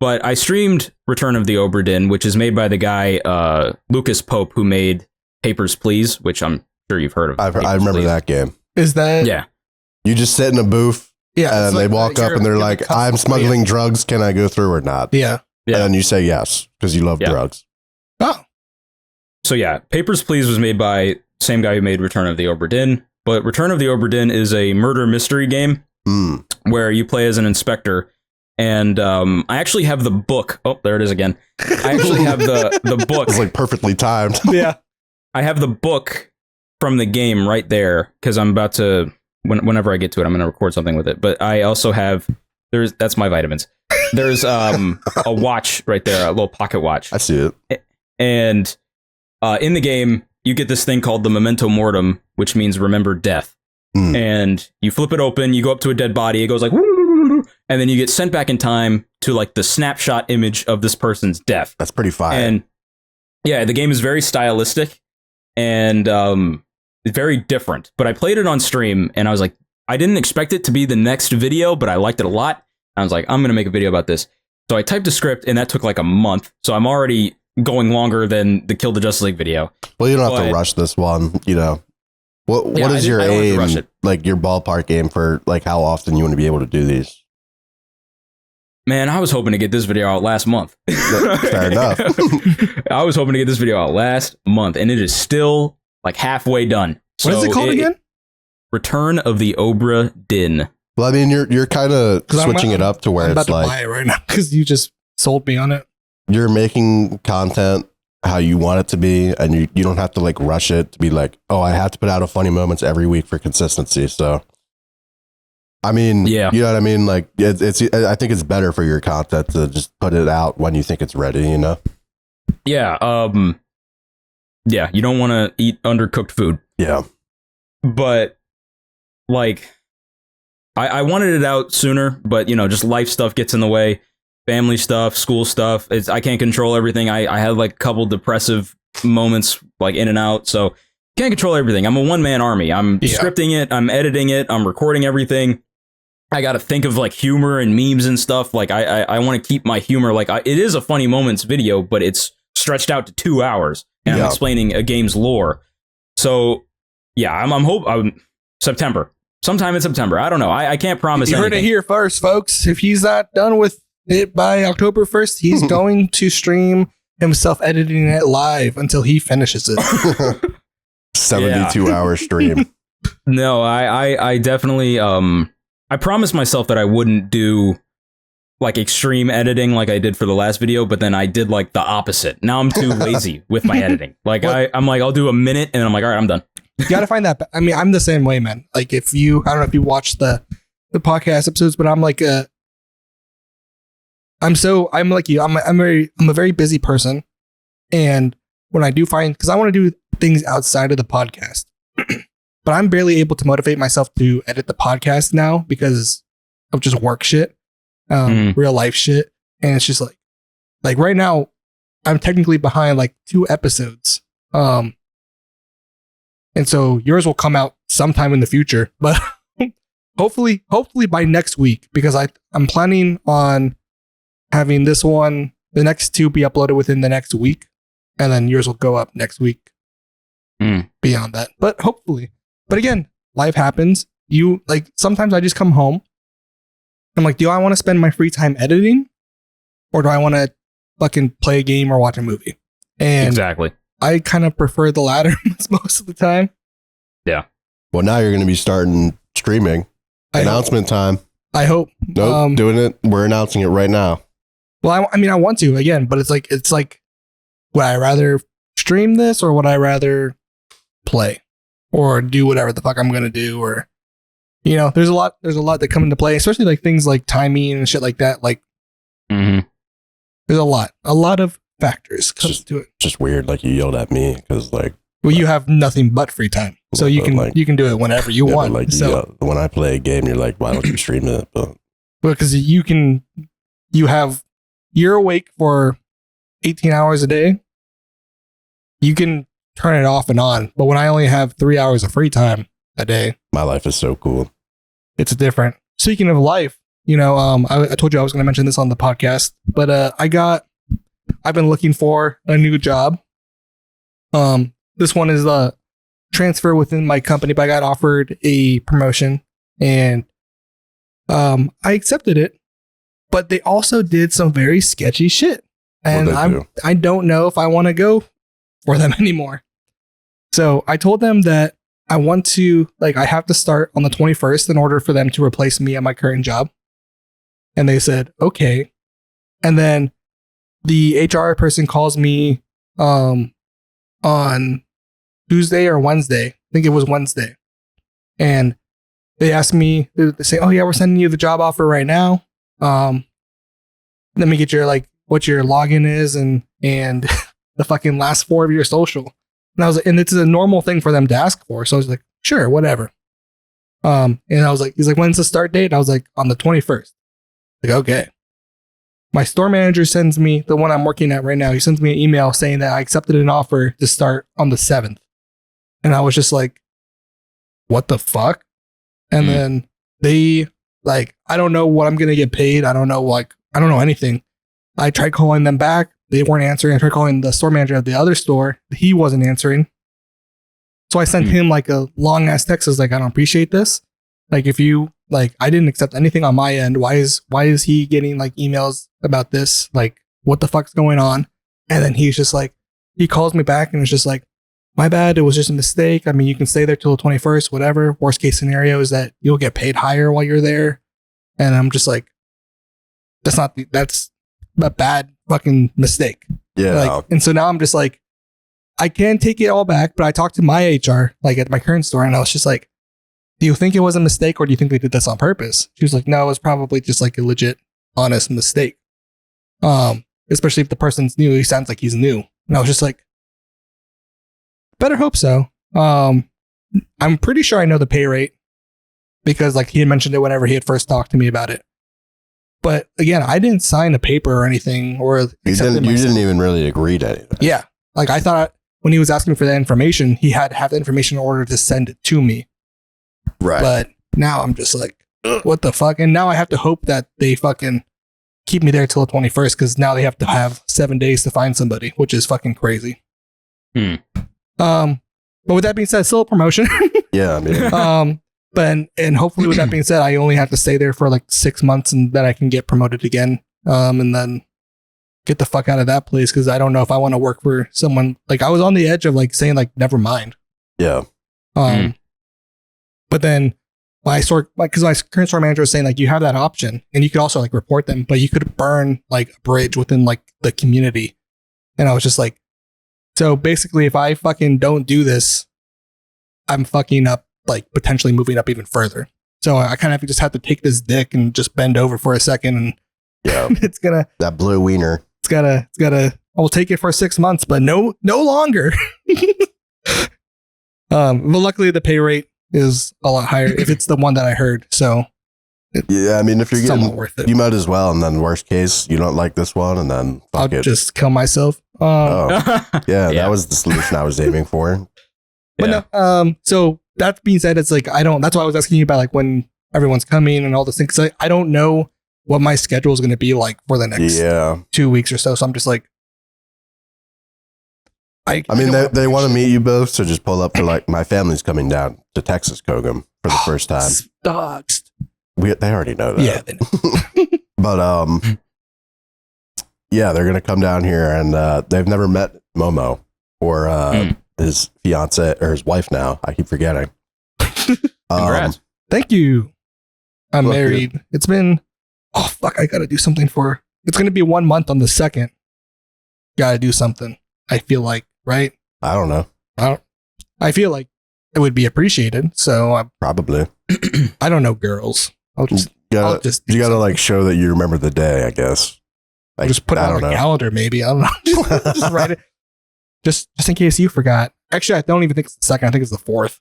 But I streamed Return of the Obra Dinn, which is made by the guy Lucas Pope, who made Papers, Please, which I'm sure you've heard of. I remember that game. Is that? Yeah. You just sit in a booth, and they walk up and they're like, "I'm smuggling drugs. Can I go through or not?" Yeah. And then you say yes because you love drugs. Oh. So yeah, Papers, Please was made by same guy who made Return of the Obra Dinn. But Return of the Obra Dinn is a murder mystery game where you play as an inspector. And I actually have the book. Oh, there it is again. I actually have the book. It's like perfectly timed. Yeah. I have the book from the game right there because I'm about to, whenever I get to it, I'm going to record something with it. But I also have, that's my vitamins. There's a watch right there, a little pocket watch. I see it. And in the game, you get this thing called the memento mortem, which means remember death. And you flip it open, you go up to a dead body, it goes like, and then you get sent back in time to like the snapshot image of this person's death. That's pretty fire. And yeah, the game is very stylistic and very different. But I played it on stream and I was like, I didn't expect it to be the next video, but I liked it a lot. I was like, I'm going to make a video about this. So I typed a script and that took like a month. So I'm already going longer than the Kill the Justice League video. Well, you don't have to rush this one, you know. What is your aim, like your ballpark aim for like how often you want to be able to do these? Man, I was hoping to get this video out last month. Fair enough. I was hoping to get this video out last month, and it is still like halfway done. What is it called again? Return of the Obra Dinn. Well, I mean, you're kind of switching it up to where it's like... I'm about to buy it right now because you just sold me on it. You're making content how you want it to be, and you don't have to like rush it to be like, oh, I have to put out a funny moments every week for consistency. So, I mean, yeah, you know what I mean? Like, it's I think it's better for your content to just put it out when you think it's ready, you know? Yeah. Yeah, you don't want to eat undercooked food. Yeah. But like, I wanted it out sooner, but you know, just life stuff gets in the way. Family stuff, school stuff. I can't control everything. I had like a couple depressive moments like in and out. So can't control everything. I'm a one-man army. I'm scripting it. I'm editing it. I'm recording everything. I got to think of like humor and memes and stuff. Like I want to keep my humor. Like it is a funny moments video, but it's stretched out to 2 hours and I'm explaining a game's lore. So yeah, I'm September, sometime in September. I don't know. I can't promise anything. You heard it here first, folks. If he's not done with it by October 1st, he's going to stream himself editing it live until he finishes it. 72-hour stream. No, I definitely I promised myself that I wouldn't do like extreme editing like I did for the last video, but then I did like the opposite. Now I'm too lazy with my editing. Like I'm like, I'll do a minute and I'm like, all right, I'm done. You gotta find that. I mean, I'm the same way, man. Like I don't know if you watch the podcast episodes, but I'm like I'm like you. I'm a very busy person, and when I do find, because I want to do things outside of the podcast, but I'm barely able to motivate myself to edit the podcast now because of just work shit, real life shit. And it's just like right now, I'm technically behind like 2 episodes. And so yours will come out sometime in the future, but hopefully by next week, because I'm planning on having this one, the next 2 be uploaded within the next week, and then yours will go up next week. Beyond that, but hopefully. But again, life happens. Sometimes I just come home. I'm like, do I want to spend my free time editing, or do I want to fucking play a game or watch a movie? And exactly. I kind of prefer the latter most of the time. Yeah. Well, now you're going to be starting streaming. Announcement time. I hope. Nope, doing it. We're announcing it right now. Well, I mean, I want to again, but it's like, would I rather stream this or would I rather play or do whatever the fuck I'm going to do? Or, there's a lot that come into play, especially like things like timing and shit like that. Like, there's a lot of factors comes to it. Just weird. Like you yelled at me because you have nothing but free time, so you can do it whenever you want. Like so when I play a game, you're like, why don't you stream it? Because you're awake for 18 hours a day. You can turn it off and on, but when I only have 3 hours of free time a day, my life is so cool. It's different. Speaking of life, I told you I was going to mention this on the podcast, but I've been looking for a new job. This one is a transfer within my company, but I got offered a promotion and I accepted it, but they also did some very sketchy shit. And I don't know if I want to go for them anymore. So I told them that I want to, I have to start on the 21st in order for them to replace me at my current job. And they said, okay. And then the HR person calls me on Tuesday or Wednesday. I think it was Wednesday. And they asked me, they say, oh yeah, we're sending you the job offer right now. Let me get your, what your login is and the fucking last 4 of your social. And I was like, and it's a normal thing for them to ask for. So I was like, sure, whatever. And I was like, he's like, when's the start date? I was like, on the 21st. Like, okay. My store manager sends me, the one I'm working at right now, he sends me an email saying that I accepted an offer to start on the 7th. And I was just like, what the fuck? And then they, I don't know what I'm going to get paid. I don't know, I don't know anything. I tried calling them back. They weren't answering. I tried calling the store manager at the other store. He wasn't answering. So I sent him a long ass text. I was like, I don't appreciate this. If you, I didn't accept anything on my end. Why is he getting emails about this? What the fuck's going on? And then he's just he calls me back and it's just my bad. It was just a mistake. I mean, you can stay there till the 21st, whatever. Worst case scenario is that you'll get paid higher while you're there. And I'm just that's a bad fucking mistake. Yeah. And so now I'm just I can take it all back, but I talked to my HR, at my current store, and I was just do you think it was a mistake or do you think they did this on purpose? She was like, no, it was probably just a legit, honest mistake. Especially if the person's new, he sounds like he's new. And I was just better hope so. I'm pretty sure I know the pay rate because he had mentioned it whenever he had first talked to me about it. But again, I didn't sign a paper or anything you didn't even really agree to anything. Yeah. I thought when he was asking for that information, he had to have the information in order to send it to me. Right. But now I'm just what the fuck? And now I have to hope that they fucking keep me there till the 21st because now they have to have 7 days to find somebody, which is fucking crazy. But with that being said, still a promotion. Yeah. I mean. But and hopefully with that being said, I only have to stay there for 6 months and then I can get promoted again. And then get the fuck out of that place because I don't know if I want to work for someone. I was on the edge of saying never mind. Yeah. But then my store, because my current store manager was saying you have that option and you could also report them, but you could burn a bridge within the community. And I was just so basically if I fucking don't do this, I'm fucking up, potentially moving up even further. So I kind of just have to take this dick and just bend over for a second and yeah, it's gonna, that blue wiener. It's gotta, I'll take it for 6 months, but no longer. But luckily the pay rate is a lot higher if it's the one that I heard. So Yeah, I mean, if you're somewhat getting, worth it. you might as well. And then worst case, you don't like this one, and then I'll fuck it. just kill myself. Oh, yeah, Yeah. that was the solution I was aiming for. But Yeah. no, so that being said, it's like that's why I was asking you about like when everyone's coming and all those things. I don't know what my schedule is going to be like for the next Yeah, 2 weeks or so. So I'm just like, I mean, they want to meet you both, so just pull up for like my family's coming down to Texas, Kogam, for the first time. Stocks. They already know that. Yeah, they know. But yeah, they're gonna come down here, and they've never met Momo or his fiance or his wife. Now I keep forgetting. Congrats. Thank you. I'm Look, married. It's been, oh fuck, I gotta do something for. It's gonna be 1 month on the 2nd. Gotta do something. I feel like, right? I don't know. I feel like it would be appreciated. So Probably. I don't know girls. I'll just You I'll gotta, just do you gotta something. like show that you remember the day. I guess. Like, Just put it I on don't a know. calendar, maybe. I don't know. Just write it. Just in case you forgot. Actually, I don't even think it's the 2nd. I think it's the 4th.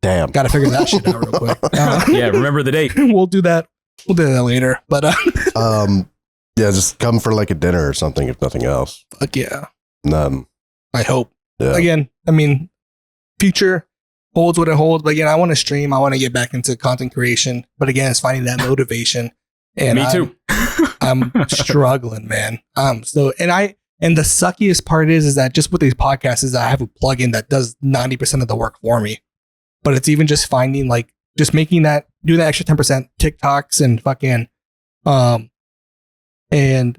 Damn. Got to figure that shit out real quick. Yeah, remember the date. We'll do that. We'll do that later. But Yeah, just come for like a dinner or something, if nothing else. fuck yeah. And then, I hope. yeah. Again, I mean, future holds what it holds. But again, I want to stream. I want to get back into content creation. But again, it's finding that motivation. And Me too. I'm struggling, man. And the suckiest part is that just with these podcasts is that I have a plugin that does 90% of the work for me. But it's even just finding like just making that do that extra 10% TikToks and fucking and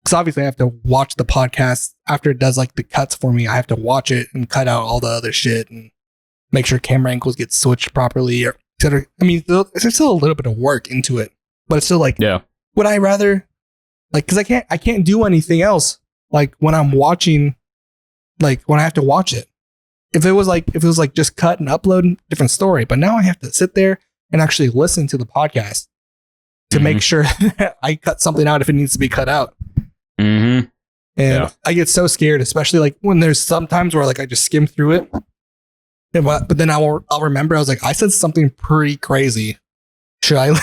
because obviously I have to watch the podcast after it does like the cuts for me. I have to watch it and cut out all the other shit and make sure camera angles get switched properly or etc. I mean, there's still a little bit of work into it, but it's still like, Yeah. would I rather like because I can't do anything else like when I'm watching, like when I have to watch it. If it was like just cut and upload, different story. But now I have to sit there and actually listen to the podcast to make sure that I cut something out if it needs to be cut out. Mm-hmm. And Yeah. I get so scared, especially like when there's some times where like I just skim through it. But then I'll remember I was like, I said something pretty crazy. Should I?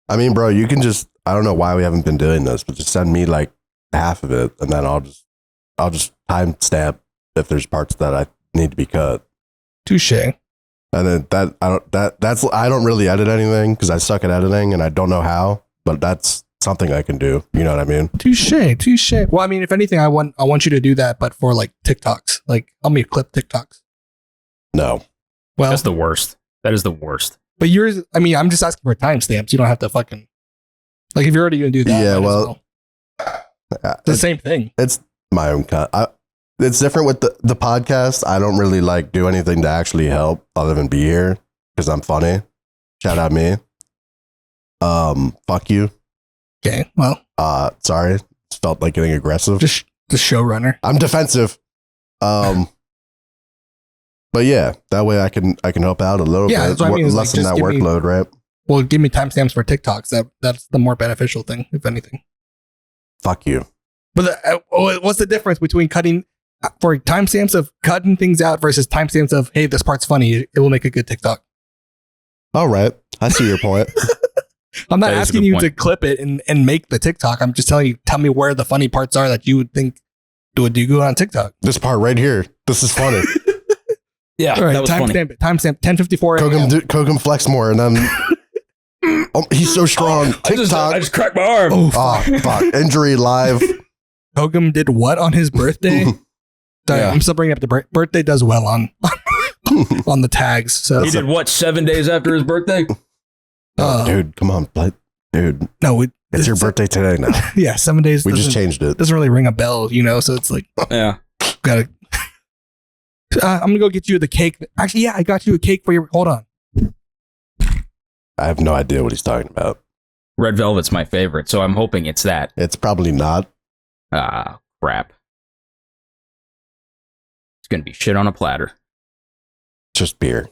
I mean, bro, you can just, I don't know why we haven't been doing this, but just send me like half of it, and then I'll just timestamp if there's parts that I need to be cut. Touche. And then I don't really edit anything because I suck at editing and I don't know how, but that's something I can do. You know what I mean? Touche. Well, I mean, if anything, I want you to do that, but for like TikToks, like I'll make clip TikToks. No. Well, That's the worst. That is the worst. but yours, I mean, I'm just asking for timestamps. You don't have to fucking like if you're already gonna do that. Yeah, might as well, it's the same thing. It's my own it's different with the podcast. I don't really like do anything to actually help other than be here because I'm funny. Shout out me. Fuck you. Okay, well, Sorry. Felt like getting aggressive. just the showrunner. I'm defensive. But yeah, that way I can help out a little Yeah, bit. that's what I mean, is like, Lessen just that give me- workload, right? Well, give me timestamps for TikToks. That's the more beneficial thing, if anything. Fuck you. But what's the difference between cutting for timestamps of cutting things out versus timestamps of hey, this part's funny, it will make a good TikTok. All right. I see your point. I'm not That is a asking good you point. to clip it and make the TikTok. I'm just telling you, tell me where the funny parts are that you would think would do good on TikTok. This part right here. This is funny. Yeah, All right, that was funny. timestamp it. Timestamp 10:54 a.m. Kogam flex more, and then he's so strong. TikTok. I just cracked my arm. Oh, Oh, fuck. Injury live. Kogam did what on his birthday? Sorry, Yeah. I'm still bringing up the birthday does well on on the tags. So He did what 7 days after his birthday? Dude, come on. Dude, no, it's your birthday today now. Yeah, 7 days. We just changed it. Doesn't really ring a bell, you know. So it's like Yeah. gotta. I'm gonna go get you the cake. Actually, yeah, I got you a cake for your. Hold on. I have no idea what he's talking about. Red Velvet's my favorite, so I'm hoping it's that. It's probably not. Ah, crap. It's gonna be shit on a platter. Just beer.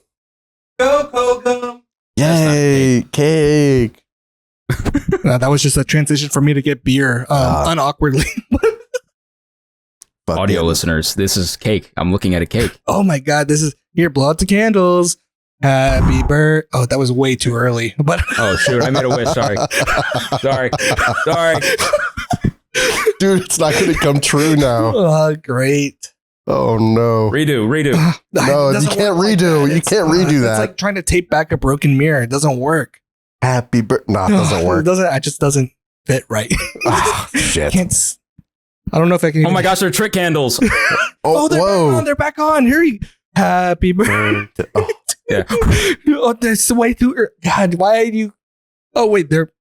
Go Kogam. Yay, cake. That was just a transition for me to get beer unawkwardly. But Audio yeah, listeners, this is cake. I'm looking at a cake. Oh my god, this is here. Blow out the candles. Happy birthday. Oh, that was way too early. But Oh shoot, I made a wish. Sorry. Dude, it's not going to come true now. Great. Oh no. Redo. No, you can't redo. You can't redo that. It's like trying to tape back a broken mirror. It doesn't work. Happy birthday. No, it doesn't work. It just doesn't fit right. Ah, shit. I don't know if I can. Oh my gosh, they're trick candles. Oh, they're whoa. back on. They're back on. Hurry. Happy birthday. Oh, Yeah. Oh, that's way too early. God, why are you? Oh, wait. They're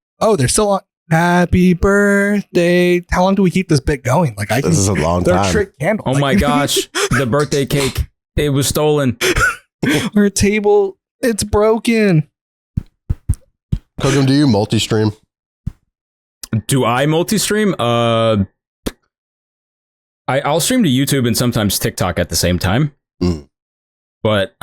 still on. Happy birthday. How long do we keep this bit going? Like, this is a long they're time. trick candle. Oh my gosh, the birthday cake. It was stolen. Our table, it's broken. Kogam, do you multi-stream? Do I multi-stream? I'll stream to YouTube and sometimes TikTok at the same time. Mm. But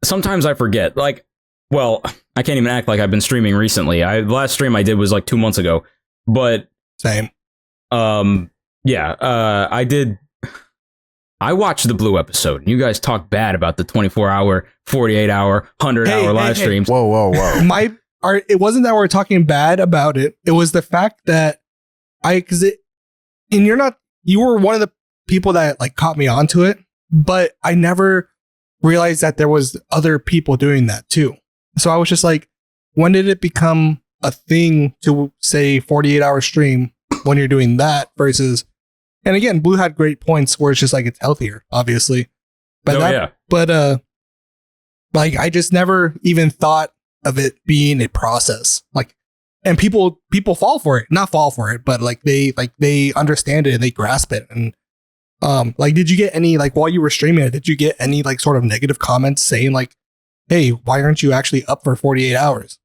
sometimes I forget. Like, well, I can't even act like I've been streaming recently. The last stream I did was like 2 months ago. But Same. yeah, I did. I watched the Blue episode. You guys talk bad about the 24-hour, 48-hour, 100-hour live streams. Whoa. It wasn't that we're talking bad about it. It was the fact that you were one of the people that like caught me onto it, but I never realized that there was other people doing that too. So I was just like, when did it become a thing to say 48-hour stream when you're doing that versus, and again, Blue had great points where it's just like, it's healthier, obviously. But like I just never even thought of it being a process. Like, and people not fall for it, but like they understand it and they grasp it. And like, did you get any, like, while you were streaming it, did you get any like sort of negative comments saying like, hey, why aren't you actually up for 48 hours?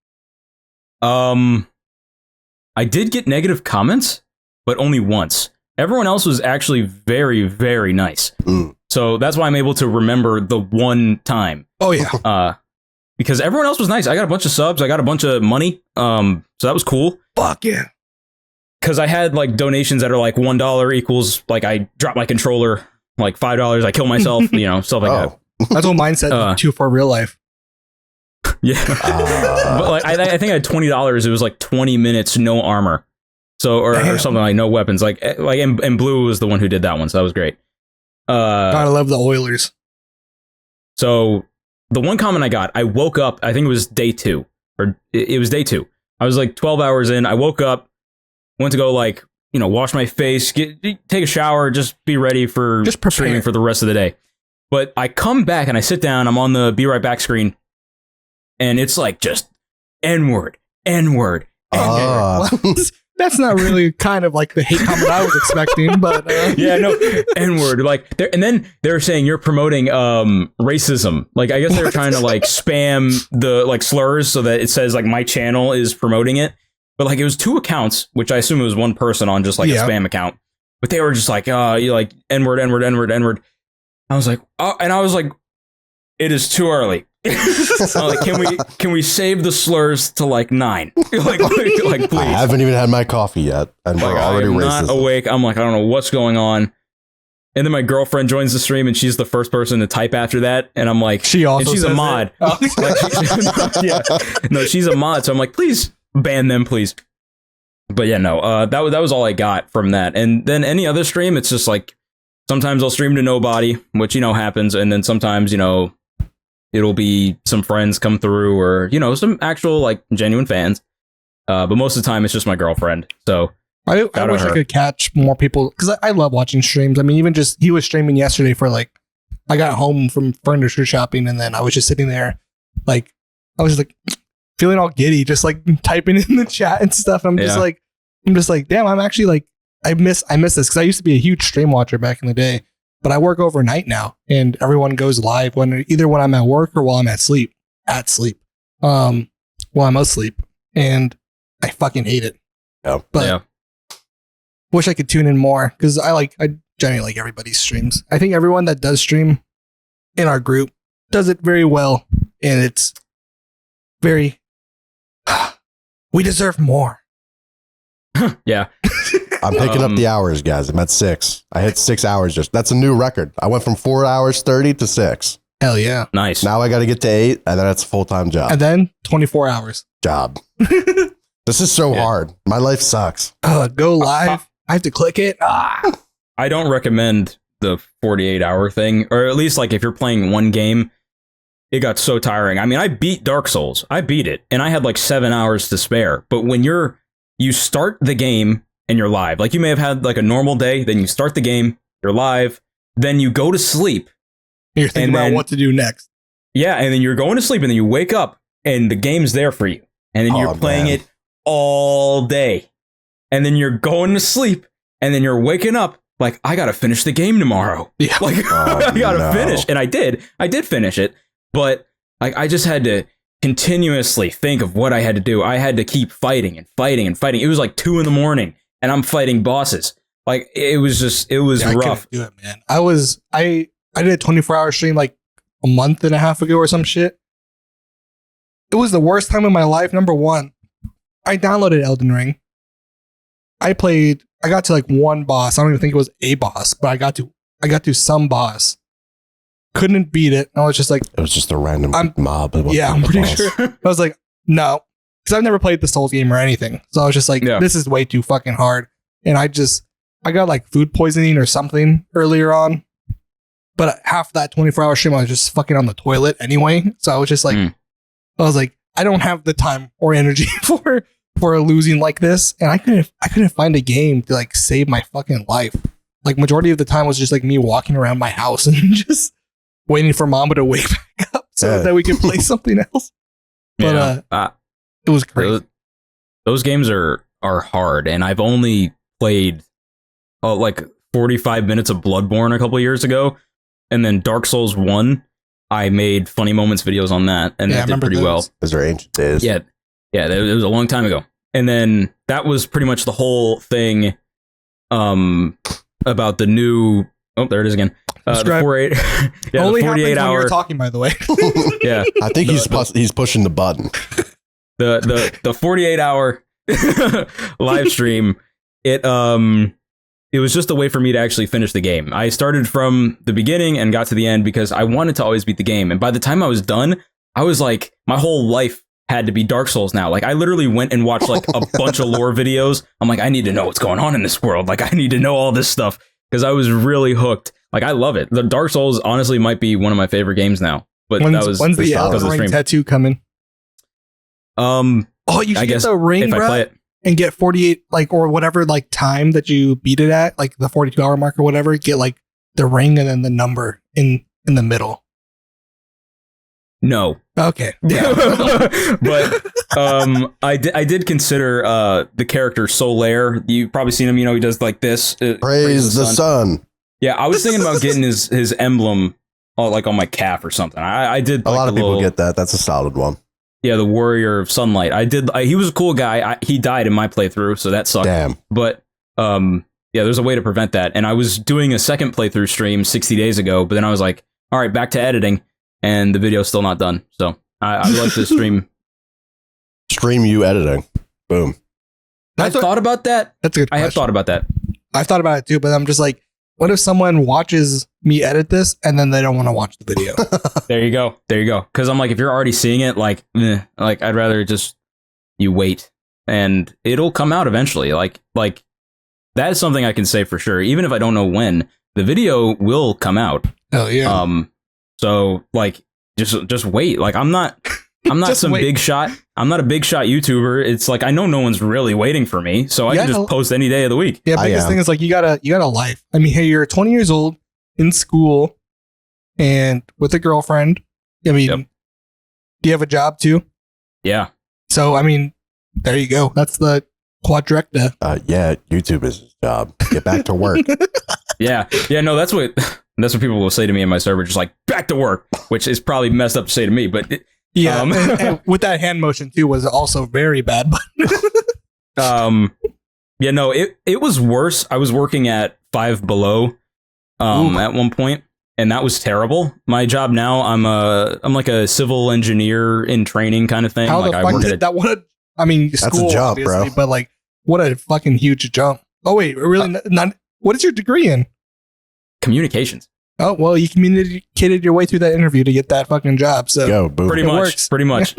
I did get negative comments, but only once. Everyone else was actually very, very nice. Mm. So that's why I'm able to remember the one time. Oh yeah. Because everyone else was nice. I got a bunch of subs. I got a bunch of money. So that was cool. Fuck yeah. Because I had like donations that are like $1 equals like I drop my controller, like $5 I kill myself, stuff like that. That's what mine said too for real life. Yeah. But like I think I had $20. It was like 20 minutes, no armor. So or something like no weapons. Like and Blue was the one who did that one, so that was great. Gotta love the Oilers. So the one comment I got, I woke up, I think it was day 2. Or it was day 2. I was like 12 hours in. I woke up, went to go like, wash my face, take a shower, just be ready for streaming for the rest of the day. But I come back and I sit down, I'm on the be right back screen, and it's like just N-word. That's not really kind of like the hate comment I was expecting, but yeah, no, N-word. Like, and then they're saying you're promoting racism. Like, I guess they're trying to like spam the like slurs so that it says like my channel is promoting it. But like it was 2 accounts, which I assume it was one person on just like a spam account. But they were just like, you like N-word. I was like, oh, and I was like, it is too early. Like, can we save the slurs to like 9? like please. I haven't even had my coffee yet, and we're already I'm racist. not awake. I'm like, I don't know what's going on. And then my girlfriend joins the stream, and she's the first person to type after that. And I'm like, she's a mod. No, she's a mod. So I'm like, please ban them, please. But yeah, no, that was all I got from that. And then any other stream, it's just like sometimes I'll stream to nobody, which happens, and then sometimes it'll be some friends come through or, some actual like genuine fans. But most of the time it's just my girlfriend. So I wish I could catch more people because I love watching streams. I mean, even just he was streaming yesterday for like, I got home from furniture shopping and then I was just sitting there like, I was like feeling all giddy, just like typing in the chat and stuff. I'm just like, damn, I'm actually like, I miss this because I used to be a huge stream watcher back in the day. But I work overnight now, and everyone goes live either when I'm at work or while I'm sleep. While I'm asleep, and I fucking hate it. But wish I could tune in more because I generally like everybody's streams. I think everyone that does stream in our group does it very well, and it's very. We deserve more. Yeah. I'm picking up the hours, guys. I'm at 6. I hit 6 hours. That's a new record. I went from 4 hours 30 to 6. Hell yeah. Nice. Now I got to get to 8, and then it's a full-time job. And then 24 hours. Job. This is so hard. My life sucks. Go live. I have to click it. I don't recommend the 48-hour thing, or at least like if you're playing one game, it got so tiring. I mean, I beat Dark Souls. I beat it, and I had like 7 hours to spare. But when you start the game and you're live, like you may have had like a normal day, then you start the game, you're live, then you go to sleep. You're thinking about what to do next. Yeah, and then you're going to sleep, and then you wake up, and the game's there for you, and then you're playing it all day, and then you're going to sleep, and then you're waking up like, I gotta finish the game tomorrow. Yeah, like I gotta finish, and I did finish it, but like I just had to continuously think of what I had to do. I had to keep fighting and fighting and fighting. It was like 2 a.m, and I'm fighting bosses. Like it was rough. I couldn't do it, man. I did a 24-hour stream like a month and a half ago or some shit. It was the worst time of my life. Number one, I downloaded Elden Ring. I got to like one boss. I don't even think it was a boss, but I got to some boss. Couldn't beat it. I was just like, it was just a random mob. Yeah, I'm pretty sure. I was like, no, because I've never played the Souls game or anything. So I was just like, this is way too fucking hard. And I got like food poisoning or something earlier on. But half that 24-hour stream, I was just fucking on the toilet anyway. So I was just like, I don't have the time or energy for losing like this. And I couldn't find a game to like save my fucking life. Like majority of the time was just like me walking around my house and just waiting for Mamba to wake back up so that we could play something else. But it was crazy. Those games are hard, and I've only played like 45 minutes of Bloodborne a couple years ago, and then Dark Souls 1. I made funny moments videos on that, and that did pretty well. Those are ancient days. Yeah, it was a long time ago. And then that was pretty much the whole thing about the new... Oh, there it is again. The 48 hour... You're talking, by the way. Yeah. I think he's pushing the button. The 48 hour live stream, it was just a way for me to actually finish the game. I started from the beginning and got to the end because I wanted to always beat the game. And by the time I was done, I was like, my whole life had to be Dark Souls now. Like I literally went and watched like a bunch of lore videos. I'm like, I need to know what's going on in this world. Like I need to know all this stuff because I was really hooked. Like I love it. The Dark Souls honestly might be one of my favorite games now. But when's the Elden Ring tattoo coming? You should get the ring, if I play it. And get 48 like or whatever like time that you beat it at, like the 42-hour mark or whatever. Get like the ring and then the number in the middle. No. Okay. Yeah. But I did consider the character Solaire. You've probably seen him. You know, he does like this. Praise the sun. Yeah, I was thinking about getting his emblem like on my calf or something. I did. Like, a lot of people get that. That's a solid one. Yeah, the Warrior of Sunlight. He was a cool guy. He died in my playthrough, so that sucked. Damn. But yeah, there's a way to prevent that. And I was doing a second playthrough stream 60 days ago, but then I was like, all right, back to editing, and the video's still not done. So I love to stream. Stream you editing. Boom. I've thought about that. That's a good question. I have thought about that. I've thought about it too, but I'm just like, what if someone watches me edit this and then they don't want to watch the video? There you go. Because I'm like, if you're already seeing it, like I'd rather just you wait and it'll come out eventually. Like that is something I can say for sure. Even if I don't know when, the video will come out. Oh yeah. So like, just wait. Like I'm not some big shot. I'm not a big shot YouTuber. It's like I know no one's really waiting for me, so I can just post any day of the week. Yeah, biggest thing is like you got a life. I mean, hey, you're 20 years old in school and with a girlfriend. I mean, do you have a job too? Yeah. So I mean, there you go. That's the quadrecta. Yeah, YouTube is his job. Get back to work. Yeah. No, that's what people will say to me in my server, just like back to work, which is probably messed up to say to me, but. Yeah, and with that hand motion too was also very bad. Yeah, no, it was worse. I was working at 5 Below at one point, and that was terrible. My job now, I'm like a civil engineer in training kind of thing. How like the fuck did that? I mean, that's school, a jump, obviously, bro. but like, what a fucking huge jump! Oh wait, really? Not what is your degree in? Communications. Oh, well, you communicated your way through that interview to get that fucking job. So Go, boom. Pretty It much. works. Pretty much.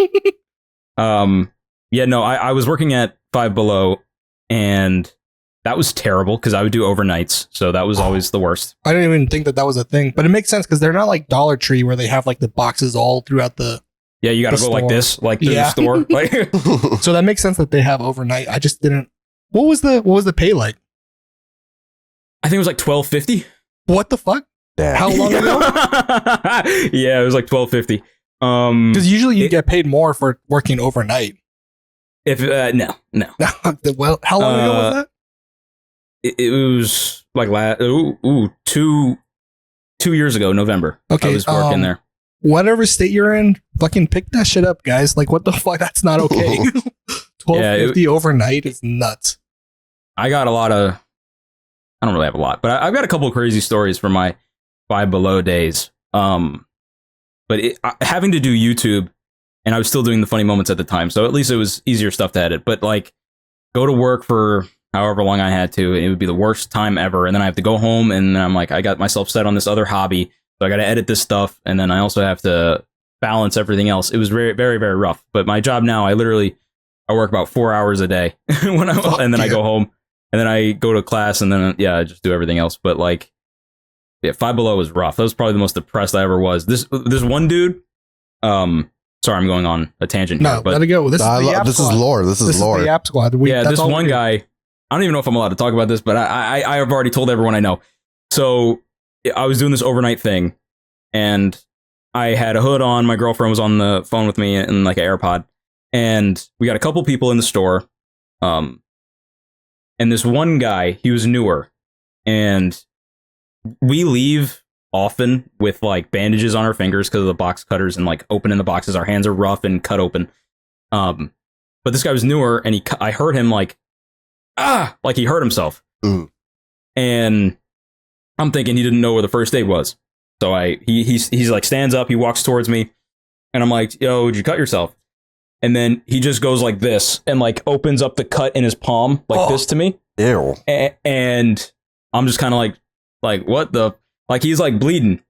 Yeah, no, I was working at Five Below, and that was terrible because I would do overnights. So that was always the worst. I didn't even think that was a thing, but it makes sense because they're not like Dollar Tree where they have like the boxes all throughout the. Yeah, you got to The go like store. this, like through Yeah. the store. Like, So that makes sense that they have overnight. I just didn't. What was the pay like? I think it was like $12.50. What the fuck? Damn. How long ago? Yeah, it was like $12.50. Because usually you get paid more for working overnight. If no, Well, how long ago was that? it was like 2 years ago, November. Okay, I was working there. Whatever state you're in, fucking pick that shit up, guys. Like, what the fuck? That's not okay. $12.50 overnight is nuts. I got a lot of. I don't really have a lot, but I've got a couple of crazy stories from my Five Below days. But having to do YouTube, and I was still doing the funny moments at the time, so at least it was easier stuff to edit. But like, go to work for however long I had to, and it would be the worst time ever. And then I have to go home, and then I'm like, I got myself set on this other hobby, so I got to edit this stuff, and then I also have to balance everything else. It was very, very, very rough. But my job now, I work about 4 hours a day and then I go home, and then I go to class, and then I just do everything else. But like, yeah, Five Below was rough. That was probably the most depressed I ever was. This one dude. Sorry, I'm going on a tangent here. No, But let it go. This is the App this Squad. is lore. This is lore. the App Squad. this one guy. I don't even know if I'm allowed to talk about this, but I have already told everyone I know. So I was doing this overnight thing, and I had a hood on. My girlfriend was on the phone with me in like an AirPod, and we got a couple people in the store. And this one guy, he was newer, and we leave often with like bandages on our fingers because of the box cutters and like opening the boxes. Our hands are rough and cut open. But this guy was newer, and I heard him like he hurt himself. Mm. And I'm thinking he didn't know where the first aid was. So he's like stands up, he walks towards me, and I'm like, yo, did you cut yourself? And then he just goes like this and like opens up the cut in his palm like this to me. Ew. And I'm just kind of like what the, like he's like bleeding.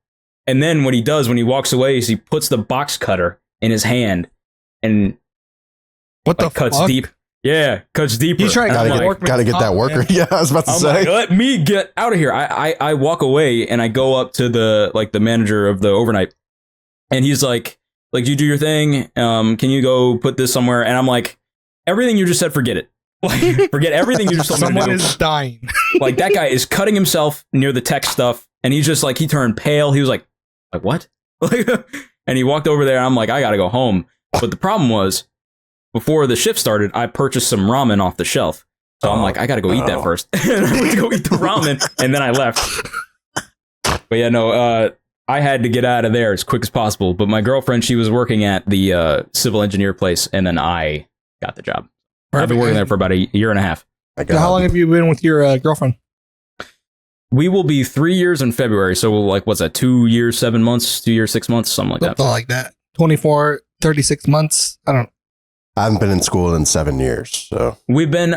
And then what he does when he walks away is he puts the box cutter in his hand and What the like, cuts fuck? deep. Yeah, cuts deeper. He's trying to And I'm like, Gotta get that worker. man. Yeah, I was about to I'm say. like, let me get out of here. I walk away and I go up to the manager of the overnight, and he's like you do your thing. Can you go put this somewhere? And I'm like, everything you just said, forget it. Like, forget everything you just told me to Someone do. is dying. Like that guy is cutting himself near the tech stuff, and he's just like, he turned pale. He was like what? Like, and he walked over there. And I'm like, I gotta go home. But the problem was, before the shift started, I purchased some ramen off the shelf. So I'm like, I gotta go eat that first. And I went to go eat the ramen, and then I left. But yeah, no, I had to get out of there as quick as possible. But my girlfriend, she was working at the civil engineer place, and then I got the job. I've been working there for about a year and a half. My So how long God. have you been with your girlfriend? We will be 3 years in February. So like, what's that? 2 years, 7 months, 2 years, 6 months, something like that. Something like that. 24, 36 months. I don't know. I haven't been in school in 7 years, so We've been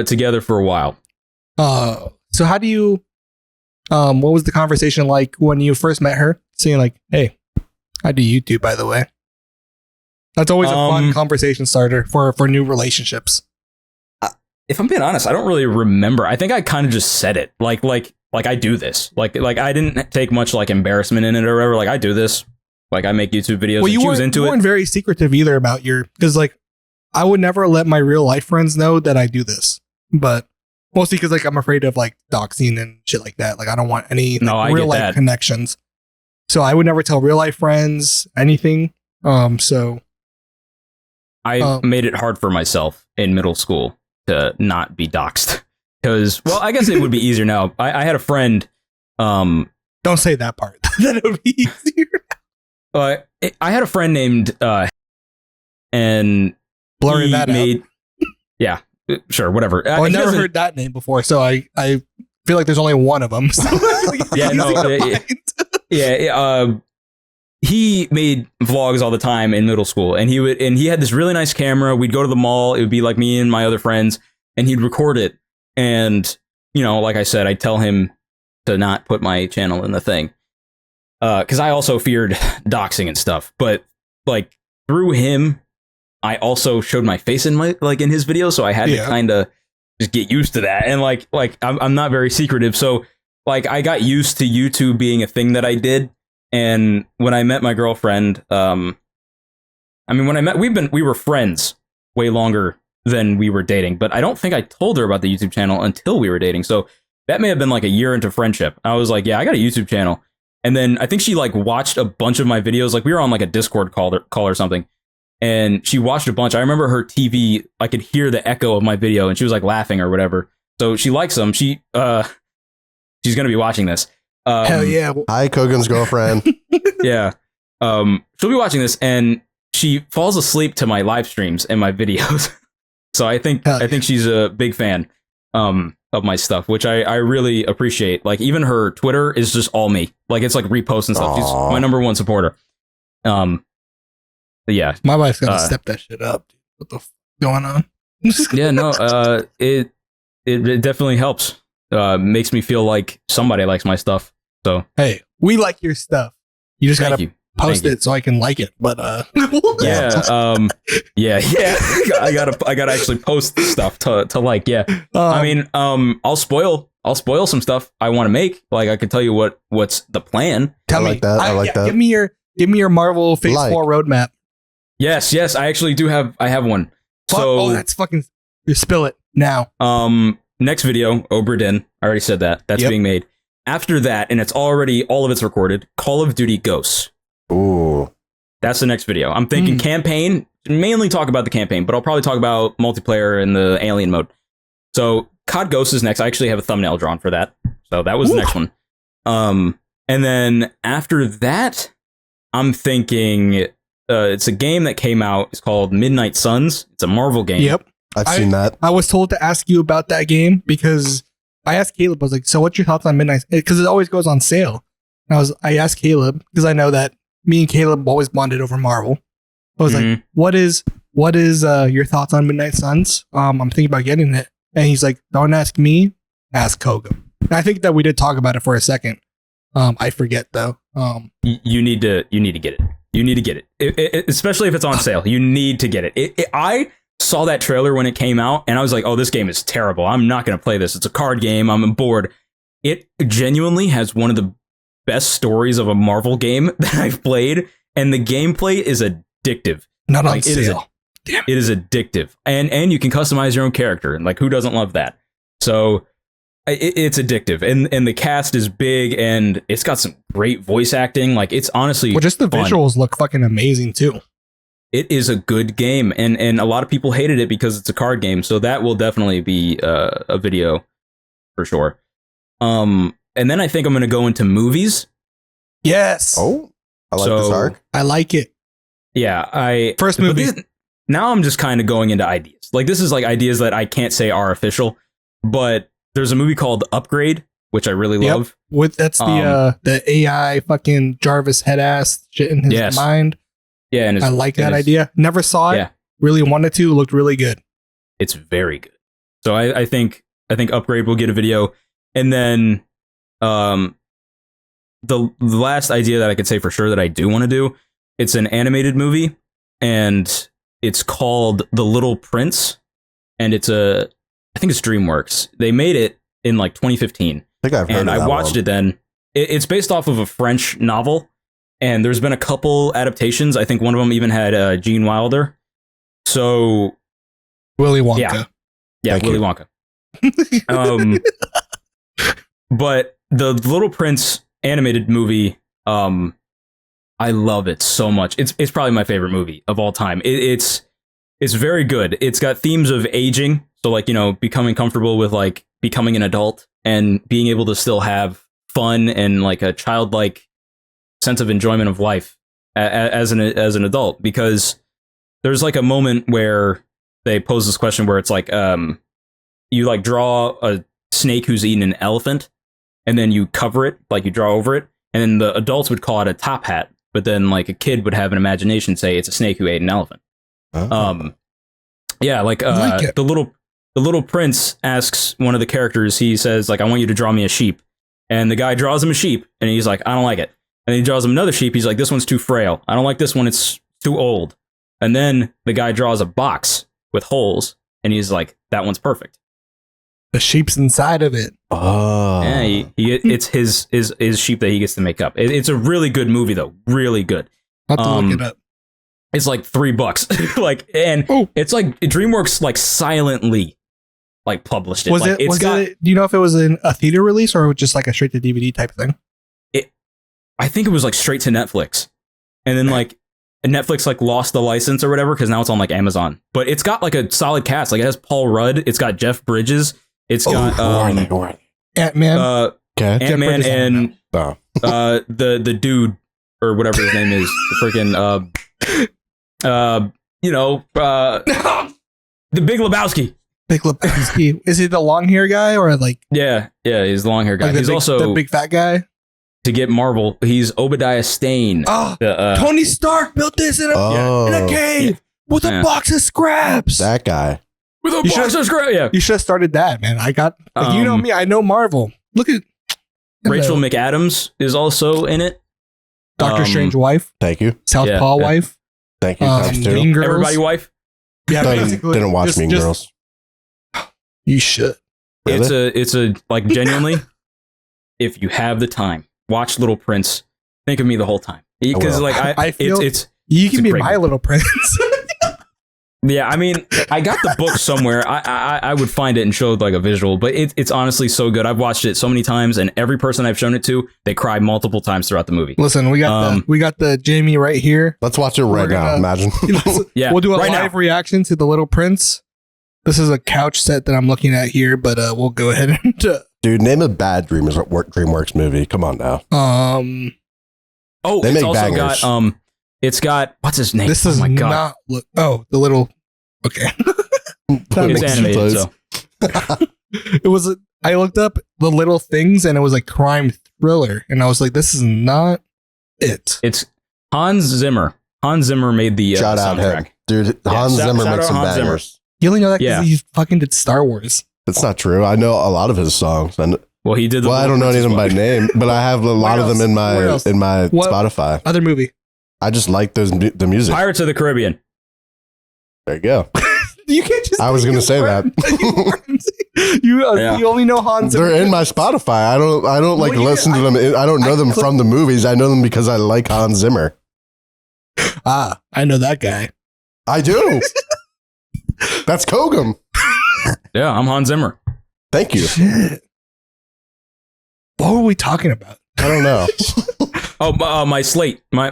together for a while. So how do you, what was the conversation like when you first met her? Saying like, hey, I do YouTube, by the way. That's always a fun conversation starter for new relationships. If I'm being honest, I don't really remember. I think I kind of just said it. Like I do this. Like I didn't take much like embarrassment in it or whatever. Like I do this. Like I make YouTube videos. Well, And you she was into weren't it. very secretive either about because like I would never let my real life friends know that I do this, but mostly because like I'm afraid of like doxing and shit like that. Like I don't want any No, I real get life that. connections, so I would never tell real life friends anything. So I made it hard for myself in middle school to not be doxxed. Because, well, I guess it would be easier now. I had a friend. don't say that part. That would be easier. I had a friend named and Blurring he that out. Yeah, sure, whatever. Oh, I He never doesn't- heard that name before, so I feel like there's only one of them. So Yeah, no, he made vlogs all the time in middle school, and he had this really nice camera. We'd go to the mall. It would be like me and my other friends, and he'd record it. And like I said, I'd tell him to not put my channel in the thing. because I also feared doxing and stuff, but like through him, I also showed my face in in his videos, so I had to kind of just get used to that. And like I'm not very secretive, so like I got used to YouTube being a thing that I did. And when I met my girlfriend, when I met, we were friends way longer than we were dating, but I don't think I told her about the YouTube channel until we were dating. So that may have been like a year into friendship. I was like, yeah, I got a YouTube channel. And then I think she like watched a bunch of my videos. Like we were on like a Discord call or something. And she watched a bunch. I remember her TV, I could hear the echo of my video and she was like laughing or whatever. So she likes them. She's going to be watching this. Hell yeah. Hi, Kogam's girlfriend. Yeah. She'll be watching this and she falls asleep to my live streams and my videos. So I think she's a big fan of my stuff, which I really appreciate. Like even her Twitter is just all me. Like it's like reposts and stuff. She's my number one supporter. But yeah. My wife's gonna step that shit up. What the going on? Yeah, no, it definitely helps. Makes me feel like somebody likes my stuff. So hey, we like your stuff. You just gotta post it so I can like it. But yeah, I gotta actually post stuff to like. Yeah, I mean, I'll spoil some stuff I want to make. Like I can tell you what's the plan. Tell me. I like that. Give me your Marvel Phase 4 roadmap. Yes, I actually do have. I have one. So that's fucking. You spill it now. Next video, Obra Dinn. I already said that. That's being made. After that, and it's already all of it's recorded. Call of Duty Ghosts. Ooh, that's the next video. I'm thinking campaign. Mainly talk about the campaign, but I'll probably talk about multiplayer and the alien mode. So COD Ghosts is next. I actually have a thumbnail drawn for that. So that was the next one. And then after that, I'm thinking it's a game that came out. It's called Midnight Suns. It's a Marvel game. Yep. I've seen that. I was told to ask you about that game because I asked Caleb, I was like, so what's your thoughts on Midnight? Because it always goes on sale. And I asked Caleb because I know that me and Caleb always bonded over Marvel. I was like, what is your thoughts on Midnight Suns? I'm thinking about getting it. And he's like, don't ask me, ask Kogam. And I think that we did talk about it for a second. I forget though. You need to get it. You need to get it, especially if it's on sale. You need to get it. I saw that trailer when it came out, and I was like, "Oh, this game is terrible. I'm not going to play this. It's a card game. I'm bored." It genuinely has one of the best stories of a Marvel game that I've played, and the gameplay is addictive. Not on sale. It is addictive, and you can customize your own character, and like, who doesn't love that? So it's addictive, and the cast is big, and it's got some great voice acting. Like, it's honestly, just the fun. Visuals look fucking amazing too. It is a good game, and a lot of people hated it because it's a card game. So that will definitely be a video for sure. And then I think I'm going to go into movies. Yes. Oh, I like this arc. I like it. Yeah, first movie. Now I'm just kind of going into ideas. Like this is like ideas that I can't say are official, but there's a movie called Upgrade, which I really love. That's the AI fucking Jarvis head ass shit in his mind. Yeah, and I like that idea. Never saw it. Yeah. Really wanted to. Looked really good. It's very good. So I think Upgrade will get a video, and then the last idea that I could say for sure that I do want to do, it's an animated movie, and it's called The Little Prince, and I think it's DreamWorks. They made it in like 2015. I think I've heard of that. I watched it then. It's based off of a French novel. And there's been a couple adaptations. I think one of them even had Gene Wilder. So Willy Wonka. Yeah, Willy Wonka. But the Little Prince animated movie, I love it so much. It's probably my favorite movie of all time. It's very good. It's got themes of aging, so like, you know, becoming comfortable with like becoming an adult and being able to still have fun and like a childlike sense of enjoyment of life as an adult, because there's like a moment where they pose this question where it's like you like draw a snake who's eaten an elephant and then you cover it, like you draw over it, and then the adults would call it a top hat, but then like a kid would have an imagination say it's a snake who ate an elephant. Yeah, like the little prince asks one of the characters, he says like, I want you to draw me a sheep, and the guy draws him a sheep and he's like, I don't like it. And he draws him another sheep. He's like, this one's too frail. I don't like this one. It's too old. And then the guy draws a box with holes, and he's like, that one's perfect. The sheep's inside of it. Oh. Yeah, it's his sheep that he gets to make up. It's a really good movie, though. Really good. I'll have to look it up. It's like $3. Like, and it's like DreamWorks like silently like published it. Was like, it? Do you know if it was a theater release or just like a straight to DVD type thing? I think it was like straight to Netflix, and then like Netflix like lost the license or whatever because now it's on like Amazon. But it's got like a solid cast. Like it has Paul Rudd. It's got Jeff Bridges. It's got Ant-Man. Ant-Man and the dude or whatever his name is. The freaking the Big Lebowski. Big Lebowski. Is he the long hair guy or like? Yeah, he's the long hair guy. Like he's also the big fat guy. To get Marvel, he's Obadiah Stane. Oh, Tony Stark built this in a cave with a box of scraps. That guy. With a box of scraps, yeah. You should have started that, man. I got, you know me, I know Marvel. Look at Rachel McAdams is also in it. Doctor Strange wife. Thank you. Southpaw wife. Thank you. Mean Girls. Everybody wife. Yeah, didn't watch Mean Girls. You should. Really? It's a like genuinely, if you have the time, watch Little Prince. Think of me the whole time because like I feel it's you can be my movie. Little Prince. Yeah, I mean, I got the book somewhere. I would find it and show like a visual, but it's honestly so good. I've watched it so many times, and every person I've shown it to, they cry multiple times throughout the movie. Listen, we got the Jamie right here. Let's watch it right now. Imagine. Yeah, we'll do a live reaction to the Little Prince. This is a couch set that I'm looking at here, but we'll go ahead and. Dude, name a bad DreamWorks movie. Come on now. Oh, they it's make also bangers. got it's got what's his name? This is my God. not the little. Okay, it's animated. So it was. I looked up the Little Things, and it was a crime thriller, and I was like, "This is not it." It's Hans Zimmer. Hans Zimmer made the shout out soundtrack. Him. Dude. Hans Zimmer makes some bangers. You only know that because he fucking did Star Wars. That's not true. I know a lot of his songs. Well, he did. I don't know any of them by name, but I have a lot of them in my Spotify. Other movie. I just like the music. Pirates of the Caribbean. There you go. You can't just. I was going to say that. You only know Hans. They're in my Spotify. I don't like listen to them. I don't know them from the movies. I know them because I like Hans Zimmer. Ah, I know that guy. I do. That's Kogam. Yeah, I'm Hans Zimmer. Thank you. Shit. What were we talking about? I don't know. Oh, my slate. My.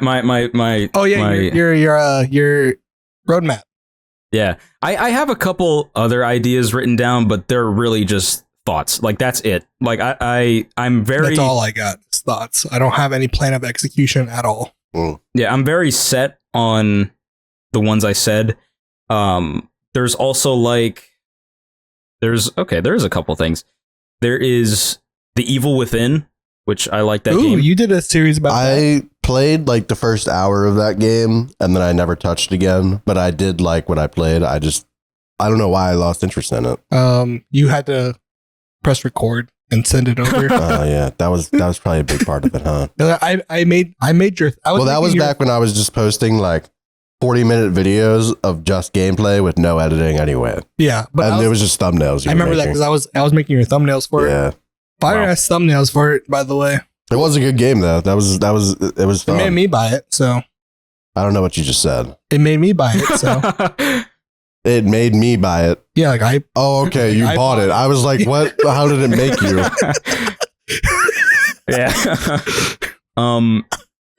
Oh yeah, my, your roadmap. Yeah, I have a couple other ideas written down, but they're really just thoughts. Like that's it. Like I'm very. That's all I got. Is thoughts. I don't have any plan of execution at all. Yeah, I'm very set on the ones I said. There's also like, there's a couple things. There is The Evil Within, which I like that game. You did a series about that. I played like the first hour of that game and then I never touched it again, but I did like what I played. I don't know why I lost interest in it. You had to press record and send it over. Oh yeah, that was probably a big part of it, huh? I made your. That was back when I was just posting like 40-minute videos of just gameplay with no editing anyway. Yeah, but it was just thumbnails. I remember that because I was making your thumbnails for it. Yeah, fire ass thumbnails for it. By the way, it was a good game though. It was fun. It made me buy it. So I don't know what you just said. It made me buy it. So it made me buy it. Yeah, like I. Oh, okay. You bought it. I was like, what? How did it make you? Yeah.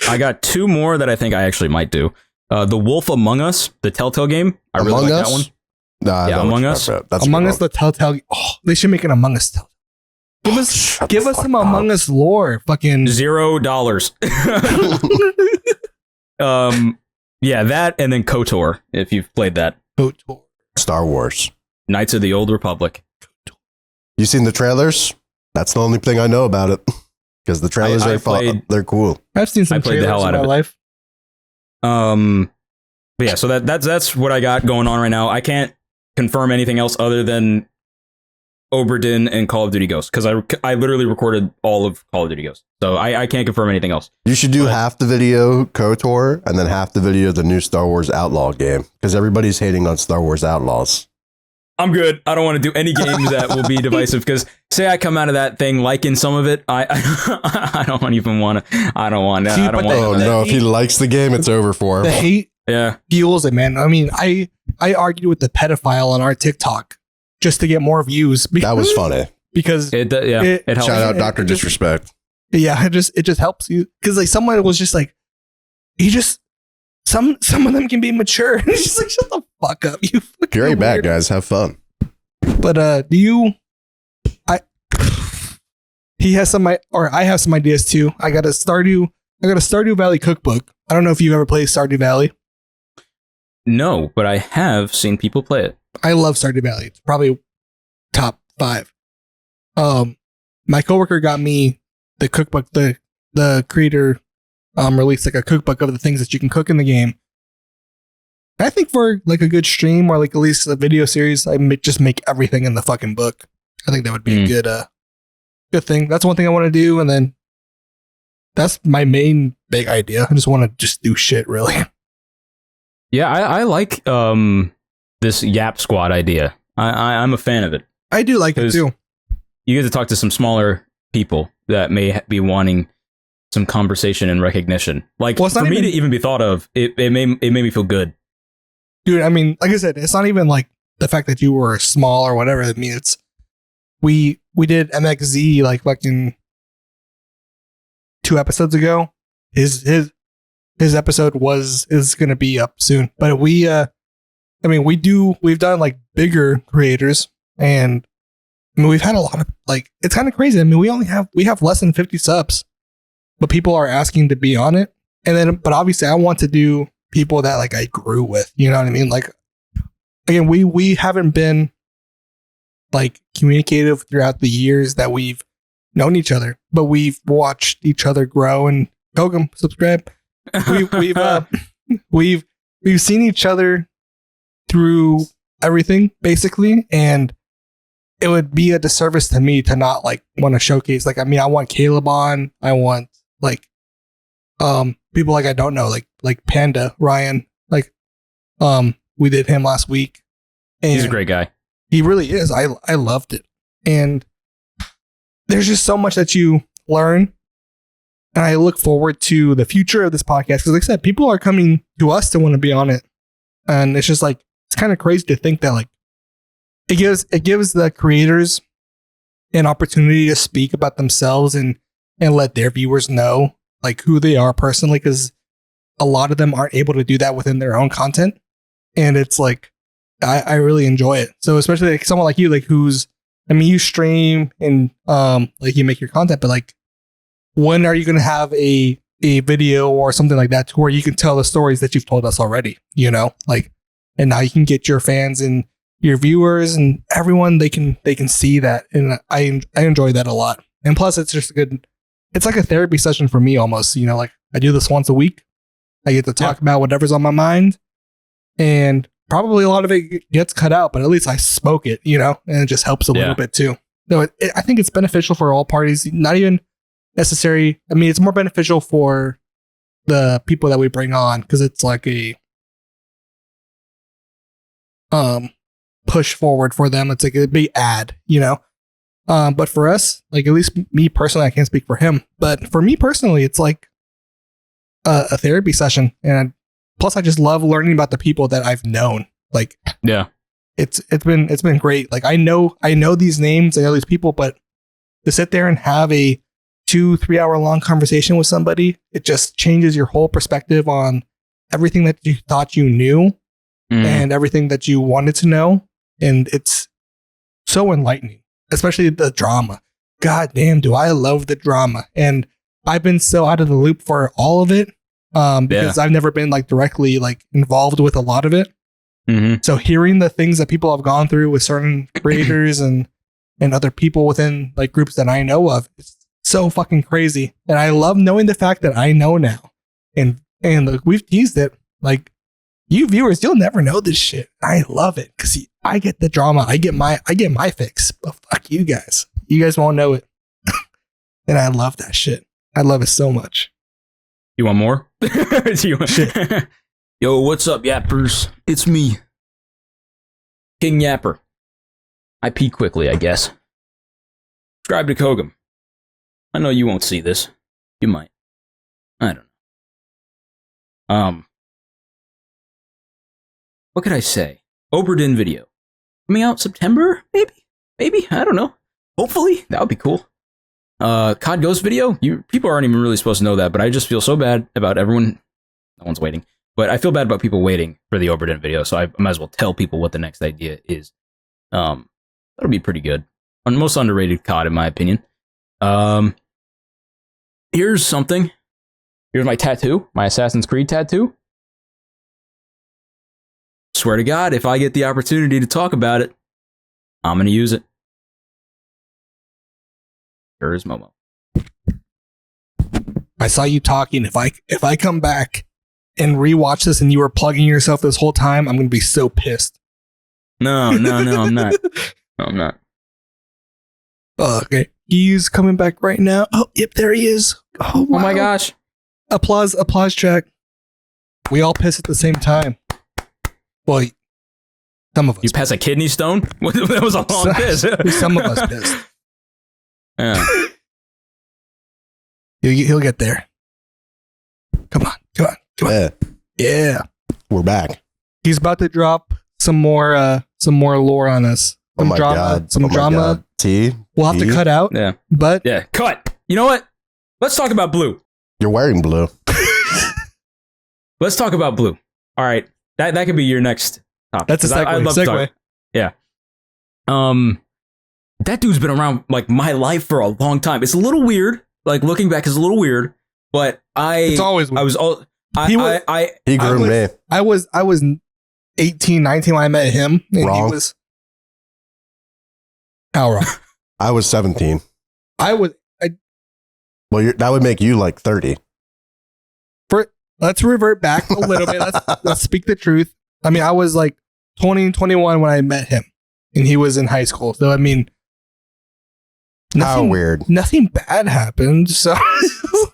I got two more that I think I actually might do. The Wolf Among Us, the Telltale game. I really like that one. Nah, yeah, Among Us. Among Us, the Telltale. Oh, they should make an Among Us. Give us some Among Us lore. Fucking $0. Yeah, that and then KOTOR, if you've played that. KOTOR. Star Wars. Knights of the Old Republic. You seen the trailers? That's the only thing I know about it. Because the trailers they're cool. I've seen some trailers in my life. But yeah, so that's what I got going on right now. I can't confirm anything else other than Oberdin and Call of Duty Ghosts, because I literally recorded all of Call of Duty Ghosts, so I can't confirm anything else. You should do half the video KOTOR and then half the video the new Star Wars Outlaw game, because everybody's hating on Star Wars Outlaws. I'm good. I don't want to do any game that will be divisive, because say I come out of that thing liking some of it, I don't even want to. I don't want. Oh no! If he likes the game, it's over for him. The hate, fuels it, man. I mean, I argued with the pedophile on our TikTok just to get more views. That was funny because it helps. Shout out Dr. Disrespect. Yeah, it just helps you, because like someone was just like, some of them can be mature. And it's just like, shut the fuck up, you. You're right back, guys. Have fun. But I have some ideas too. I got a Stardew Valley cookbook. I don't know if you've ever played Stardew Valley. No, but I have seen people play it. I love Stardew Valley. It's probably top 5. My coworker got me the cookbook. The creator released like a cookbook of the things that you can cook in the game. I think for like a good stream, or like at least a video series, just make everything in the fucking book. I think that would be a good thing. That's one thing I want to do, and then that's my main big idea. I just want to just do shit, really. Yeah, I like this Yap Squad idea. I'm a fan of it. I do like it too. You get to talk to some smaller people that may be wanting some conversation and recognition. Like, for me to even be thought of, it made me feel good. Dude, I mean, like I said, it's not even like the fact that you were small or whatever. I mean, it's we did MXZ like fucking 2 episodes ago. His episode is gonna be up soon. But we've done like bigger creators, and I mean, we've had a lot of, like, it's kind of crazy. I mean, we have less than 50 subs, but people are asking to be on it. And then, but obviously I want to do people that like I grew with, you know what I mean? Like, again, we haven't been like communicative throughout the years that we've known each other, but we've watched each other grow. And Kogam, subscribe. We've seen each other through everything basically, and it would be a disservice to me to not like want to showcase. Like, I mean, I want Caleb on. I want like people like I don't know, like Panda Ryan. Like we did him last week. And he's a great guy. He really is. I loved it. And there's just so much that you learn. And I look forward to the future of this podcast, because like I said, people are coming to us to want to be on it. And it's just like, it's kind of crazy to think that like it gives the creators an opportunity to speak about themselves and let their viewers know like who they are personally, because a lot of them aren't able to do that within their own content. And it's like, I really enjoy it. So especially like someone like you, like you stream and like you make your content, but like, when are you going to have a video or something like that to where you can tell the stories that you've told us already, you know, like, and now you can get your fans and your viewers and everyone, they can see that. And I enjoy that a lot. And plus it's just it's like a therapy session for me almost, you know, like I do this once a week. I get to talk about whatever's on my mind, and probably a lot of it gets cut out, but at least I spoke it, you know, and it just helps a little bit too. So I think it's beneficial for all parties, not even necessary. I mean, it's more beneficial for the people that we bring on, because it's like a push forward for them. It's like a big ad, you know. But for us, like at least me personally, I can't speak for him, but for me personally, it's like a therapy session. And plus, I just love learning about the people that I've known. Like, yeah, it's been great. Like I know these names, I know these people, but to sit there and have a 2-3 hour long conversation with somebody, it just changes your whole perspective on everything that you thought you knew and everything that you wanted to know. And it's so enlightening, especially the drama. God damn, do I love the drama. And I've been so out of the loop for all of it because I've never been like directly like involved with a lot of it. So hearing the things that people have gone through with certain creators and other people within like groups that I know of, it's so fucking crazy. And I love knowing the fact that I know now. And like, we've teased it. Like, You viewers, you'll never know this shit. I love it because I get the drama. I get my fix. But fuck you guys. You guys won't know it. And I love that shit. I love it so much. You want more? Yo, what's up, yappers? It's me, King Yapper. I pee quickly, I guess. Subscribe to Kogam. I know you won't see this. You might. I don't know. What could I say? Oberdin video. Coming out September? Maybe? I don't know. Hopefully. That would be cool. COD Ghost video? People aren't even really supposed to know that, but I just feel so bad about everyone. No one's waiting. But I feel bad about people waiting for the Oberdin video, so I might as well tell people what the next idea is. That'll be pretty good. Most underrated COD, in my opinion. Here's something. Here's my tattoo. My Assassin's Creed tattoo. Swear to God, if I get the opportunity to talk about it, I'm going to use it. Here is Momo. I saw you talking. If I come back and rewatch this and you were plugging yourself this whole time, I'm going to be so pissed. No, I'm not. No, I'm not. Okay. He's coming back right now. Oh, yep, there he is. Oh, wow. Oh my gosh. Applause track. We all piss at the same time. Well, some of us. You pass a kidney stone? That was a long piss. Some of us pissed. Yeah. He'll get there. Come on. Yeah. We're back. He's about to drop some more lore on us. Some drama. God. Some drama. God. We'll have to cut out. Yeah. But yeah, cut. You know what? Let's talk about blue. You're wearing blue. Let's talk about blue. All right. That could be your next topic. That's a segue. I'd love to talk. Yeah. That dude's been around like my life for a long time. It's a little weird. Like looking back is a little weird, but it's always weird. He groomed me. I was 18, 19 when I met him. And wrong. He was how wrong? I was 17. Well, that would make you like 30. Let's revert back a little bit. Let's speak the truth. I mean, I was like 20, 21 when I met him, and he was in high school. So I mean, how weird. Nothing bad happened. So,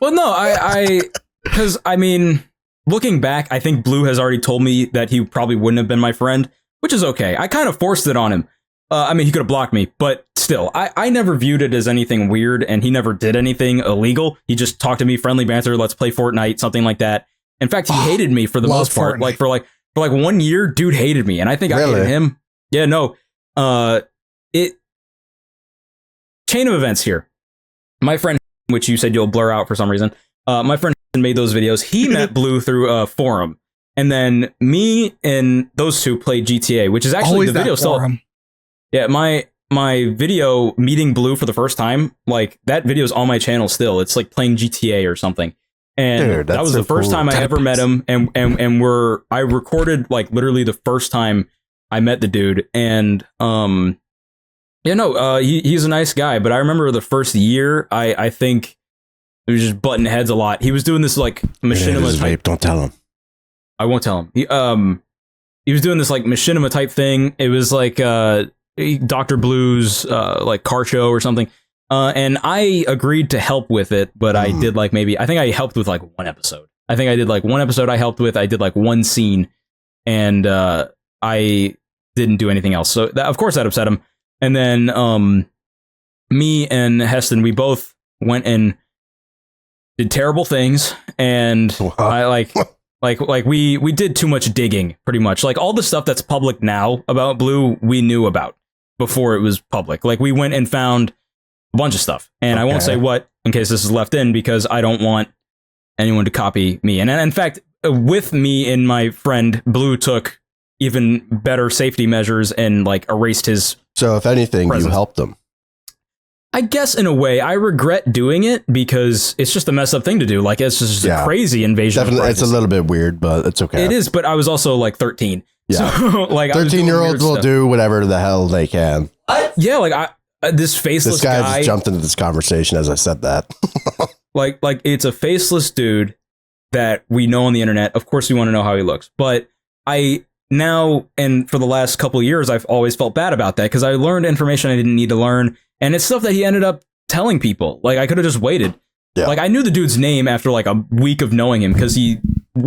well, no, because I mean, looking back, I think Blue has already told me that he probably wouldn't have been my friend, which is okay. I kind of forced it on him. I mean, he could have blocked me, but still, I never viewed it as anything weird, and he never did anything illegal. He just talked to me, friendly banter, let's play Fortnite, something like that. In fact, he hated me for the most part. Fortnite. For 1 year, dude hated me, and I think really? I hated him. Yeah, no. Chain of events here. My friend, which you said you'll blur out for some reason, my friend made those videos. He met Blue through a forum, and then me and those two played GTA, which is actually always the video still. Yeah, my video meeting Blue for the first time, like that video is on my channel still. It's like playing GTA or something. And dude, that was so the first time I ever met him, and I recorded like literally the first time I met the dude, and he's a nice guy, but I remember the first year I think he was just butting heads a lot. He was doing this like machinima type. Don't tell him. I won't tell him. He was doing this like machinima type thing. It was like Dr. Blue's like car show or something. And I agreed to help with it, but I did like I think I helped with like one episode. I did like one scene, and I didn't do anything else. So of course that upset him. And then me and Heston, we both went and did terrible things, and I we did too much digging, pretty much. Like all the stuff that's public now about Blue, we knew about before it was public. Like we went and found a bunch of stuff, and I won't say what in case this is left in because I don't want anyone to copy me. And in fact, with me and my friend, Blue took even better safety measures and like erased his. So if anything, presence. You helped them. I guess in a way, I regret doing it because it's just a messed up thing to do. Like it's just a crazy invasion. Definitely, it's a little bit weird, but it's okay. It is, but I was also like 13. Yeah, so, like 13-year-olds will do whatever the hell they can. Yeah, like this faceless guy guy just jumped into this conversation as I said that. like it's a faceless dude that we know on the internet. Of course, we want to know how he looks, but I now, and for the last couple of years, I've always felt bad about that because I learned information I didn't need to learn. And it's stuff that he ended up telling people. Like, I could have just waited. Yeah. Like, I knew the dude's name after like a week of knowing him because he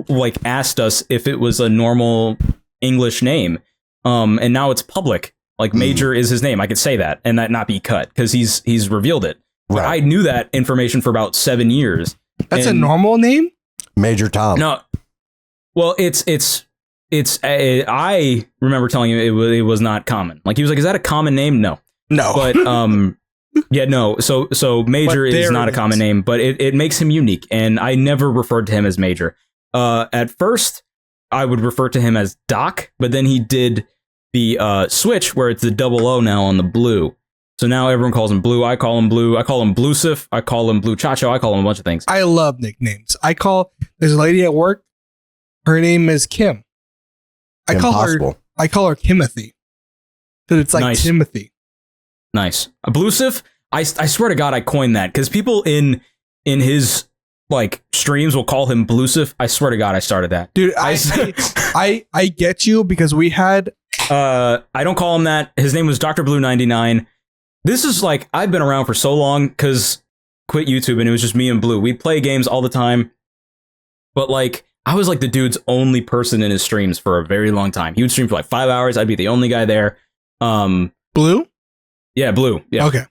like asked us if it was a normal English name. And now it's public. Like, Major is his name. I could say that and that not be cut because he's revealed it. But I knew that information for about 7 years. That's a normal name? Major Tom. No. Well, I remember telling him it was not common. Like, he was like, "Is that a common name?" No. But yeah, no. So Major is not a common name, but it makes him unique, and I never referred to him as Major. At first, I would refer to him as Doc, but then he did the switch where it's the double O now on the blue. So now everyone calls him Blue. I call him Blue. I call him Bluesif. I call him Blue Chacho. I call him a bunch of things. I love nicknames. There's a lady at work. Her name is Kim. I call her Kimothy. Because it's like nice. Timothy. Nice. A Bluesif, I swear to God I coined that because people in his like streams will call him Bluesif. I swear to God I started that. Dude, I get you because we had I don't call him that. His name was Dr. Blue 99. This is like, I've been around for so long because quit YouTube and it was just me and Blue. We'd play games all the time. But like, I was like the dude's only person in his streams for a very long time. He would stream for like 5 hours. I'd be the only guy there. Blue? Yeah, Blue. Yeah. Okay.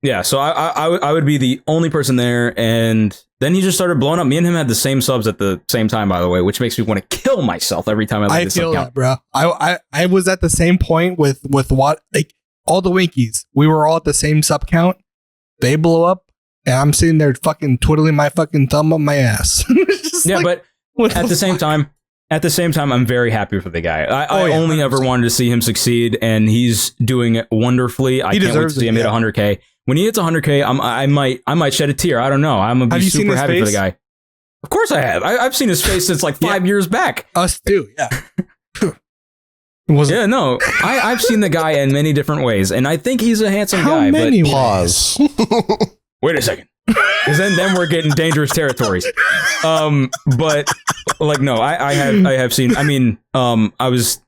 Yeah, so I would be the only person there, and then he just started blowing up. Me and him had the same subs at the same time, by the way, which makes me want to kill myself every time I feel that, bro. I was at the same point with what, like, all the Winkies. We were all at the same sub count. They blow up, and I'm sitting there fucking twiddling my fucking thumb up my ass. Yeah, like, but at the same time, I'm very happy for the guy. I only 100%. Ever wanted to see him succeed, and he's doing it wonderfully. I can't wait to see him hit 100K. When he hits 100K, I might shed a tear. I don't know. I'm gonna be super happy for the guy. Of course I have. I've seen his face since like 5 years back. Us too. Yeah. Yeah, no. I've seen the guy in many different ways, and I think he's a handsome guy. Many but pause. Wait a second. Because then we're getting dangerous territories. But like, no, I have seen. I mean, I was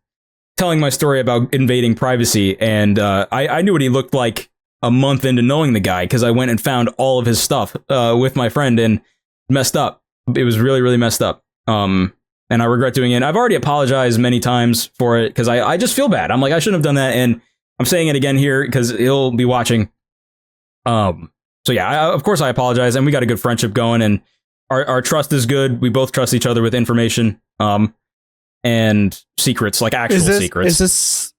telling my story about invading privacy, and I knew what he looked like a month into knowing the guy because I went and found all of his stuff with my friend and messed up. It was really, really messed up. And I regret doing it. I've already apologized many times for it because I just feel bad. I'm like, I shouldn't have done that, and I'm saying it again here because he'll be watching. So yeah, of course I apologize, and we got a good friendship going, and our trust is good. We both trust each other with information, and secrets, like actual secrets. Is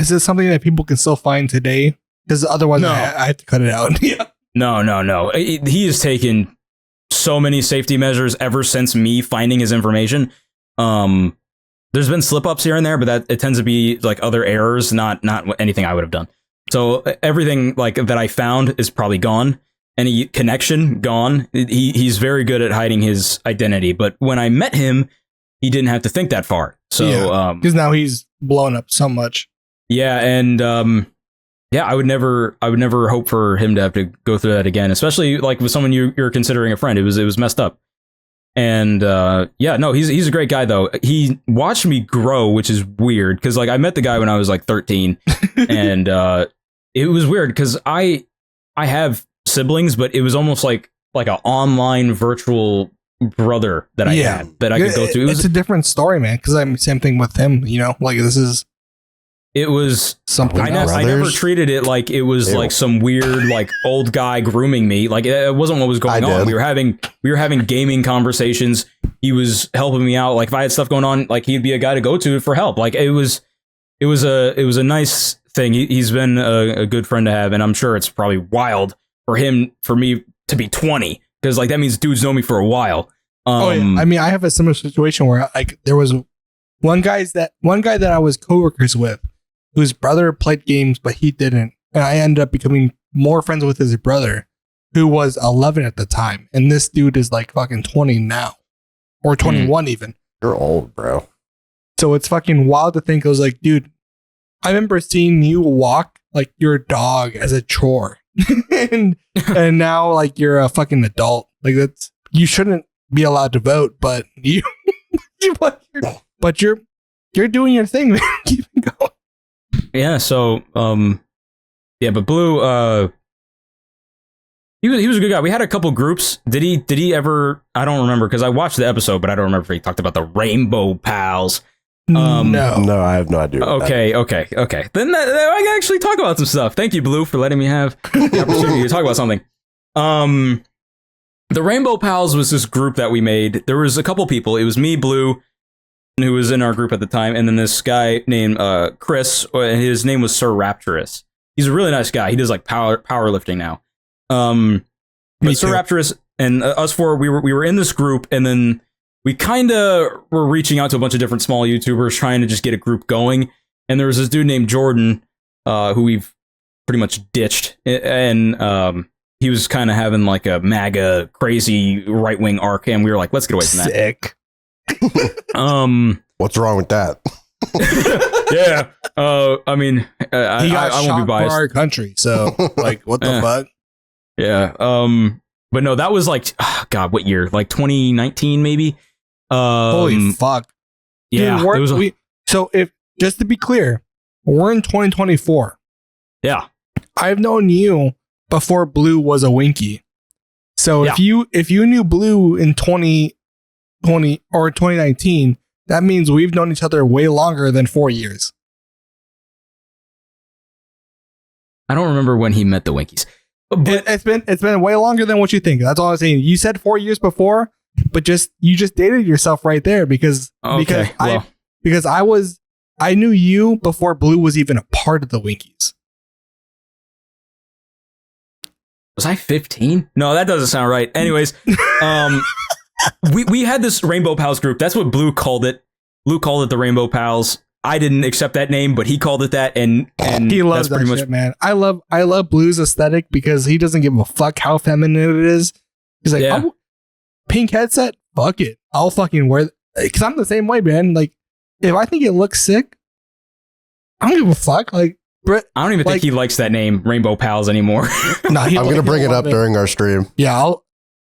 this something that people can still find today? Because otherwise, no. I have to cut it out. Yeah. No. He has taken so many safety measures ever since me finding his information. There's been slip ups here and there, but that it tends to be like other errors, not anything I would have done. So everything like that I found is probably gone. Any connection gone. He's very good at hiding his identity. But when I met him, he didn't have to think that far. So because now he's blown up so much. Yeah, and yeah, I would never hope for him to have to go through that again, especially like with someone you're considering a friend. It was messed up. And yeah, no, he's a great guy though. He watched me grow, which is weird because like I met the guy when I was like 13, and it was weird because I have siblings, but it was almost like an online virtual brother that I had that I could go to. It's a different story, man. Because I'm same thing with him. You know, like it was something. I never treated it like it was like some weird like old guy grooming me. Like it wasn't what was going on. We were having gaming conversations. He was helping me out. Like if I had stuff going on, like he'd be a guy to go to for help. Like it was a nice thing. He's been a good friend to have, and I'm sure it's probably wild for me to be 20 because like that means dudes know me for a while. I mean, I have a similar situation where like there was one guy that I was coworkers with, whose brother played games, but he didn't. And I ended up becoming more friends with his brother, who was 11 at the time. And this dude is like fucking 20 now. Or 21 even. You're old, bro. So it's fucking wild to think. I was like, dude, I remember seeing you walk like your dog as a chore. and now like you're a fucking adult. Like you shouldn't be allowed to vote, but you're you're doing your thing, man. Keep it going. Yeah. So, yeah, but Blue, he was a good guy. We had a couple groups. Did he ever? I don't remember because I watched the episode, but I don't remember if he talked about the Rainbow Pals. No, I have no idea. Okay. Then I can actually talk about some stuff. Thank you, Blue, for letting me have the opportunity to talk about something. The Rainbow Pals was this group that we made. There was a couple people. It was me, Blue, who was in our group at the time, and then this guy named Chris. His name was Sir Rapturous. He's a really nice guy. He does like powerlifting now. But Sir Rapturous and us four, we were in this group, and then we kind of were reaching out to a bunch of different small YouTubers trying to just get a group going. And there was this dude named Jordan, who we've pretty much ditched. And he was kind of having like a MAGA crazy right wing arc. And we were like, let's get away from that. Sick. What's wrong with that? Yeah. I mean, He got I shot won't be biased. for our country. So, like, what the fuck? Yeah. But no, that was like, God, what year? Like 2019, maybe? Holy fuck. Yeah. Dude, so if just to be clear, we're in 2024. Yeah. I've known you before Blue was a Winky. So Yeah. if you knew Blue in 2020 or 2019, that means we've known each other way longer than 4 years. I don't remember when he met the Winkies. But It's been way longer than what you think. That's all I'm saying. You said 4 years before, but you just dated yourself right there because I knew you before Blue was even a part of the Winkies. Was I 15? No, that doesn't sound right. Anyways, we had this Rainbow Pals group. That's what Blue called it. Blue called it the Rainbow Pals. I didn't accept that name, but he called it that, and he loves that's pretty that shit, man. I love Blue's aesthetic because he doesn't give a fuck how feminine it is. He's like, Yeah. pink headset, fuck it, I'll fucking wear. Because I'm the same way, man. Like, if I think it looks sick, I don't give a fuck. Like, I don't even think he likes that name, Rainbow Pals, anymore. Nah, I'm gonna bring it up during our stream. Yeah,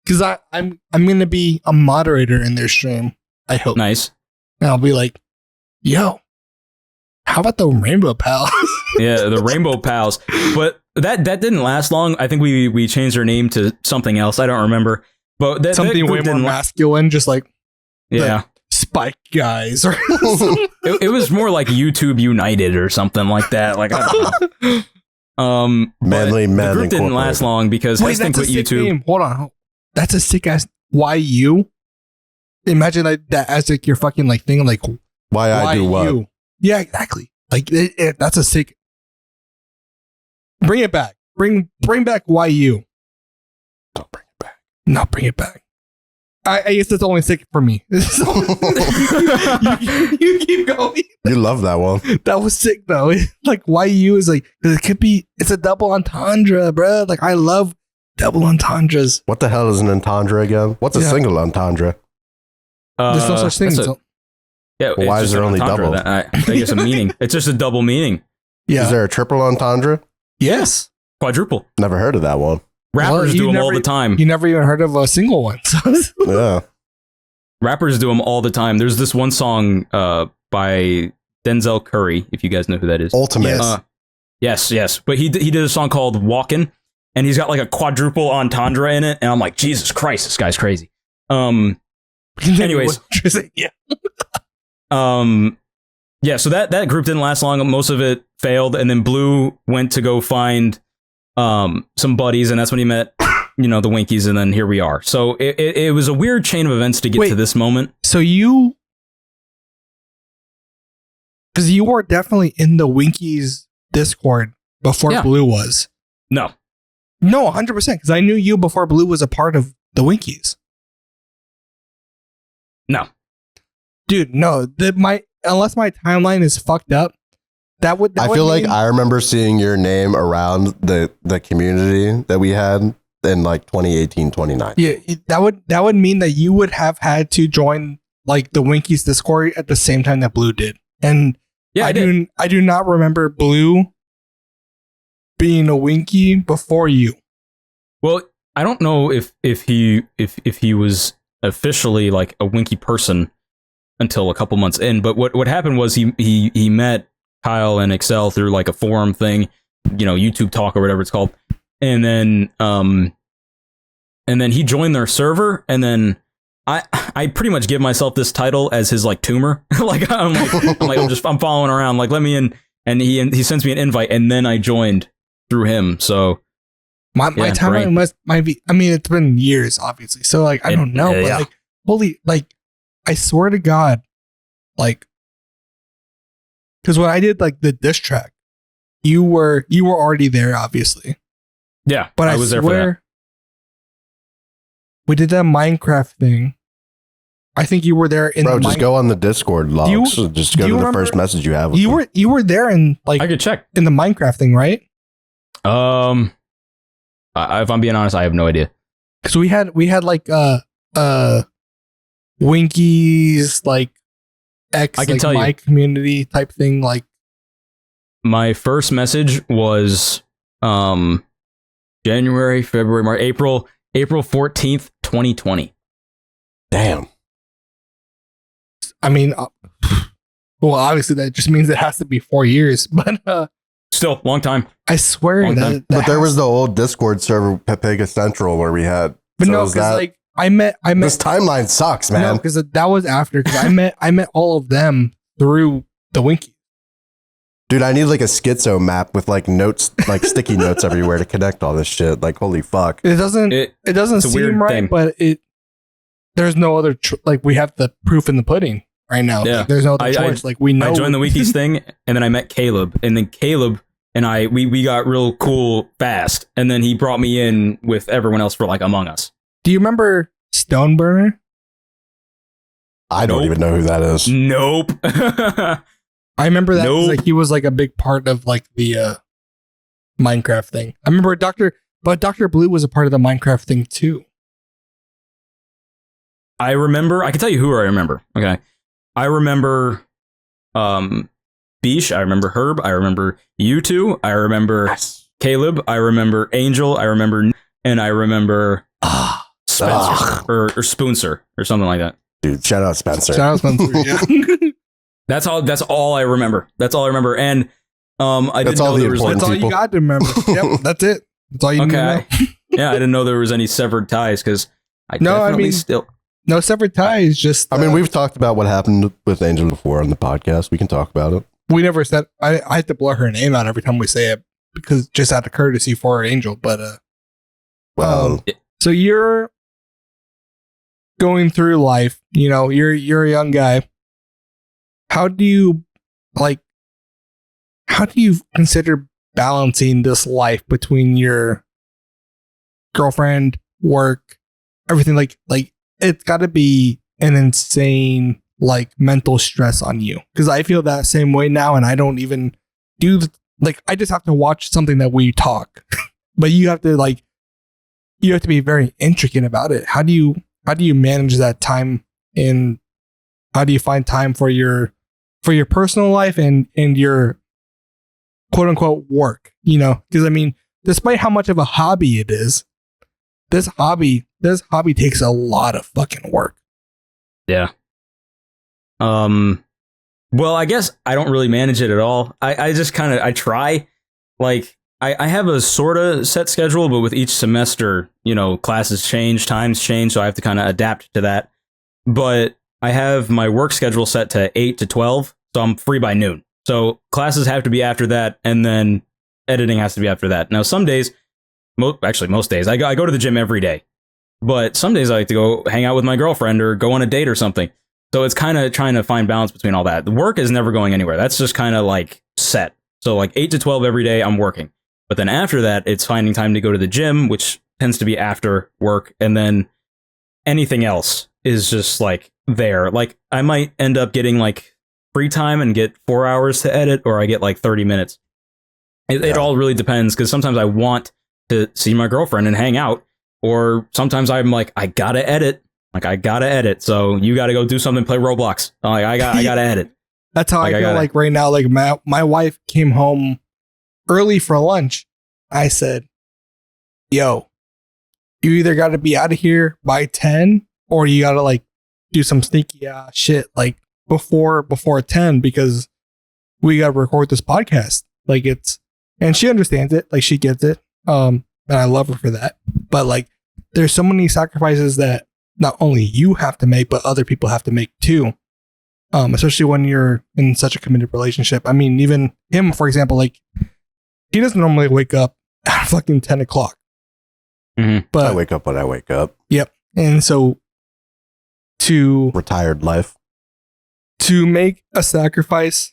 because I'm gonna be a moderator in their stream. I hope. Nice. And I'll be like, yo, how about the Rainbow Pals? Yeah, the Rainbow Pals. But that didn't last long. I think we changed our name to something else. I don't remember. But Something way more masculine, just like yeah, Spike guys. Or it was more like YouTube United or something like that. Like I don't know. Manly the Man group didn't last Incorporated. long because I think with YouTube. Name. Hold on, that's a sick ass YU. Imagine that as like your fucking like thing, like Why I do what? YU. Yeah, exactly. Like that's a sick. Bring it back. Bring back YU. Don't bring it back. Not bring it back. I guess that's only sick for me. you keep going. You love that one. That was sick though. Like YU is like it's a double entendre, bro. Like I love double entendres. What the hell is an entendre again? What's a single entendre? There's no such thing. Yeah, Well, why is there only double? I guess a meaning. It's just a double meaning. Yeah. Is there a triple entendre? Yes. Quadruple. Never heard of that one. Rappers do them all the time. You never even heard of a single one. Yeah. Rappers do them all the time. There's this one song by Denzel Curry, if you guys know who that is. Ultimate. Yes. But he did a song called Walkin', and he's got like a quadruple entendre in it, and I'm like, Jesus Christ, this guy's crazy. Anyways. Yeah. Yeah, so that group didn't last long. Most of it failed, and then Blue went to go find some buddies, and that's when he met, the Winkies, and then here we are. So it was a weird chain of events to get to this moment. So because you were definitely in the Winkies Discord before Blue was. No, 100%. Because I knew you before Blue was a part of the Winkies. No, dude, no. Unless my timeline is fucked up, I feel like I remember seeing your name around the community that we had in like 2018, 2019. Yeah, that would mean that you would have had to join like the Winkies Discord at the same time that Blue did. And yeah, I do not remember Blue being a Winky before you. Well, I don't know if he was officially like a Winky person until a couple months in. But what happened was he met Kyle and Excel through like a forum thing, YouTube Talk or whatever it's called, and then he joined their server, and then I pretty much give myself this title as his like tumor. I'm following around, like, let me in, and he sends me an invite, and then I joined through him. So my timeline might be, I mean, it's been years, obviously. So like, I don't know, but like, holy, like, I swear to God, like, because when I did like the diss track, you were already there, obviously. Yeah, but I was there for that. We did that Minecraft thing. I think you were there in Bro, just go on the Discord logs. Just go to the first message you have. You were there in like, I could check in the Minecraft thing, right? If I'm being honest, I have no idea. Because we had like Winky's like X, I can like tell my you. community type thing. Like, my first message was January, February, March, April 14th, 2020. Damn. I mean, well, obviously that just means it has to be 4 years, but still long time. I swear Long that, time. that But there was the old Discord server, Pepega Central, where we had. But no, because like I met this timeline sucks, man. No, because that was after. Because I met all of them through the Winky. Dude, I need like a schizo map with like notes, like sticky notes everywhere to connect all this shit. Like, holy fuck. It doesn't seem right, thing. but there's no other like we have the proof in the pudding right now. Yeah. Like, there's no other choice. Like we know. I joined the Wikis thing, and then I met Caleb, and then Caleb and we got real cool fast, and then he brought me in with everyone else for like Among Us. Do you remember Stoneburner? I don't even know who that is. Nope. I remember that. Nope. Like he was like a big part of like the Minecraft thing. I remember Dr. Blue was a part of the Minecraft thing too. I can tell you who I remember. Okay. I remember Beesh, I remember Herb, I remember you two, I remember Caleb, I remember Angel, I remember, and I remember Spencer or Spoonser or something like that. Dude, shout out Spencer. Shout out Spencer, yeah. That's all I remember. That's all I remember. And I didn't know there was that's all you got to remember. Yep, that's it. That's all you need to know. Yeah, I didn't know there was any severed ties because no severed ties. Just I mean, we've talked about what happened with Angel before on the podcast. We can talk about it. We never said. I have to blur her name out every time we say it because just out of courtesy for our Angel. But so you're going through life. You know, you're a young guy. How do you consider balancing this life between your girlfriend, work, everything? Like it's got to be an insane like mental stress on you, because I feel that same way now, and I don't even do I just have to watch something that we talk, but you have to be very intricate about it. How do you manage that time, and how do you find time for your personal life and your quote unquote work? You know, because I mean, despite how much of a hobby it is, this hobby takes a lot of fucking work. Yeah. Well, I guess I don't really manage it at all. I just kind of, I try, like, I have a sort of set schedule, but with each semester, you know, classes change, times change, so I have to kind of adapt to that. But I have my work schedule set to 8 to 12, so I'm free by noon. So classes have to be after that, and then editing has to be after that. Now, some days, most days, I go to the gym every day. But some days I like to go hang out with my girlfriend or go on a date or something. So it's kind of trying to find balance between all that. The work is never going anywhere. That's just kind of like set. So like 8 to 12 every day, I'm working. But then after that, it's finding time to go to the gym, which tends to be after work. And then anything else is just like there. Like I might end up getting like free time and get 4 hours to edit, or I get like 30 minutes. It all really depends, because sometimes I want to see my girlfriend and hang out. Or sometimes I'm like, I gotta edit. So you gotta go do something, play Roblox. I'm like, I gotta edit. That's how I feel like right now. Like my wife came home early for lunch. I said, yo, you either gotta be out of here by 10, or you gotta like do some sneaky shit, like before 10 because we got to record this podcast. Like and she understands it. Like she gets it. And I love her for that. But like, there's so many sacrifices that not only you have to make, but other people have to make too. Especially when you're in such a committed relationship. I mean, even him, for example, like he doesn't normally wake up at fucking 10 o'clock. Mm-hmm. But I wake up when I wake up. Yep. And so retired life. To make a sacrifice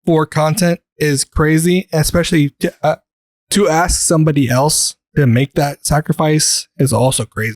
for content is crazy, especially to ask somebody else to make that sacrifice is also crazy.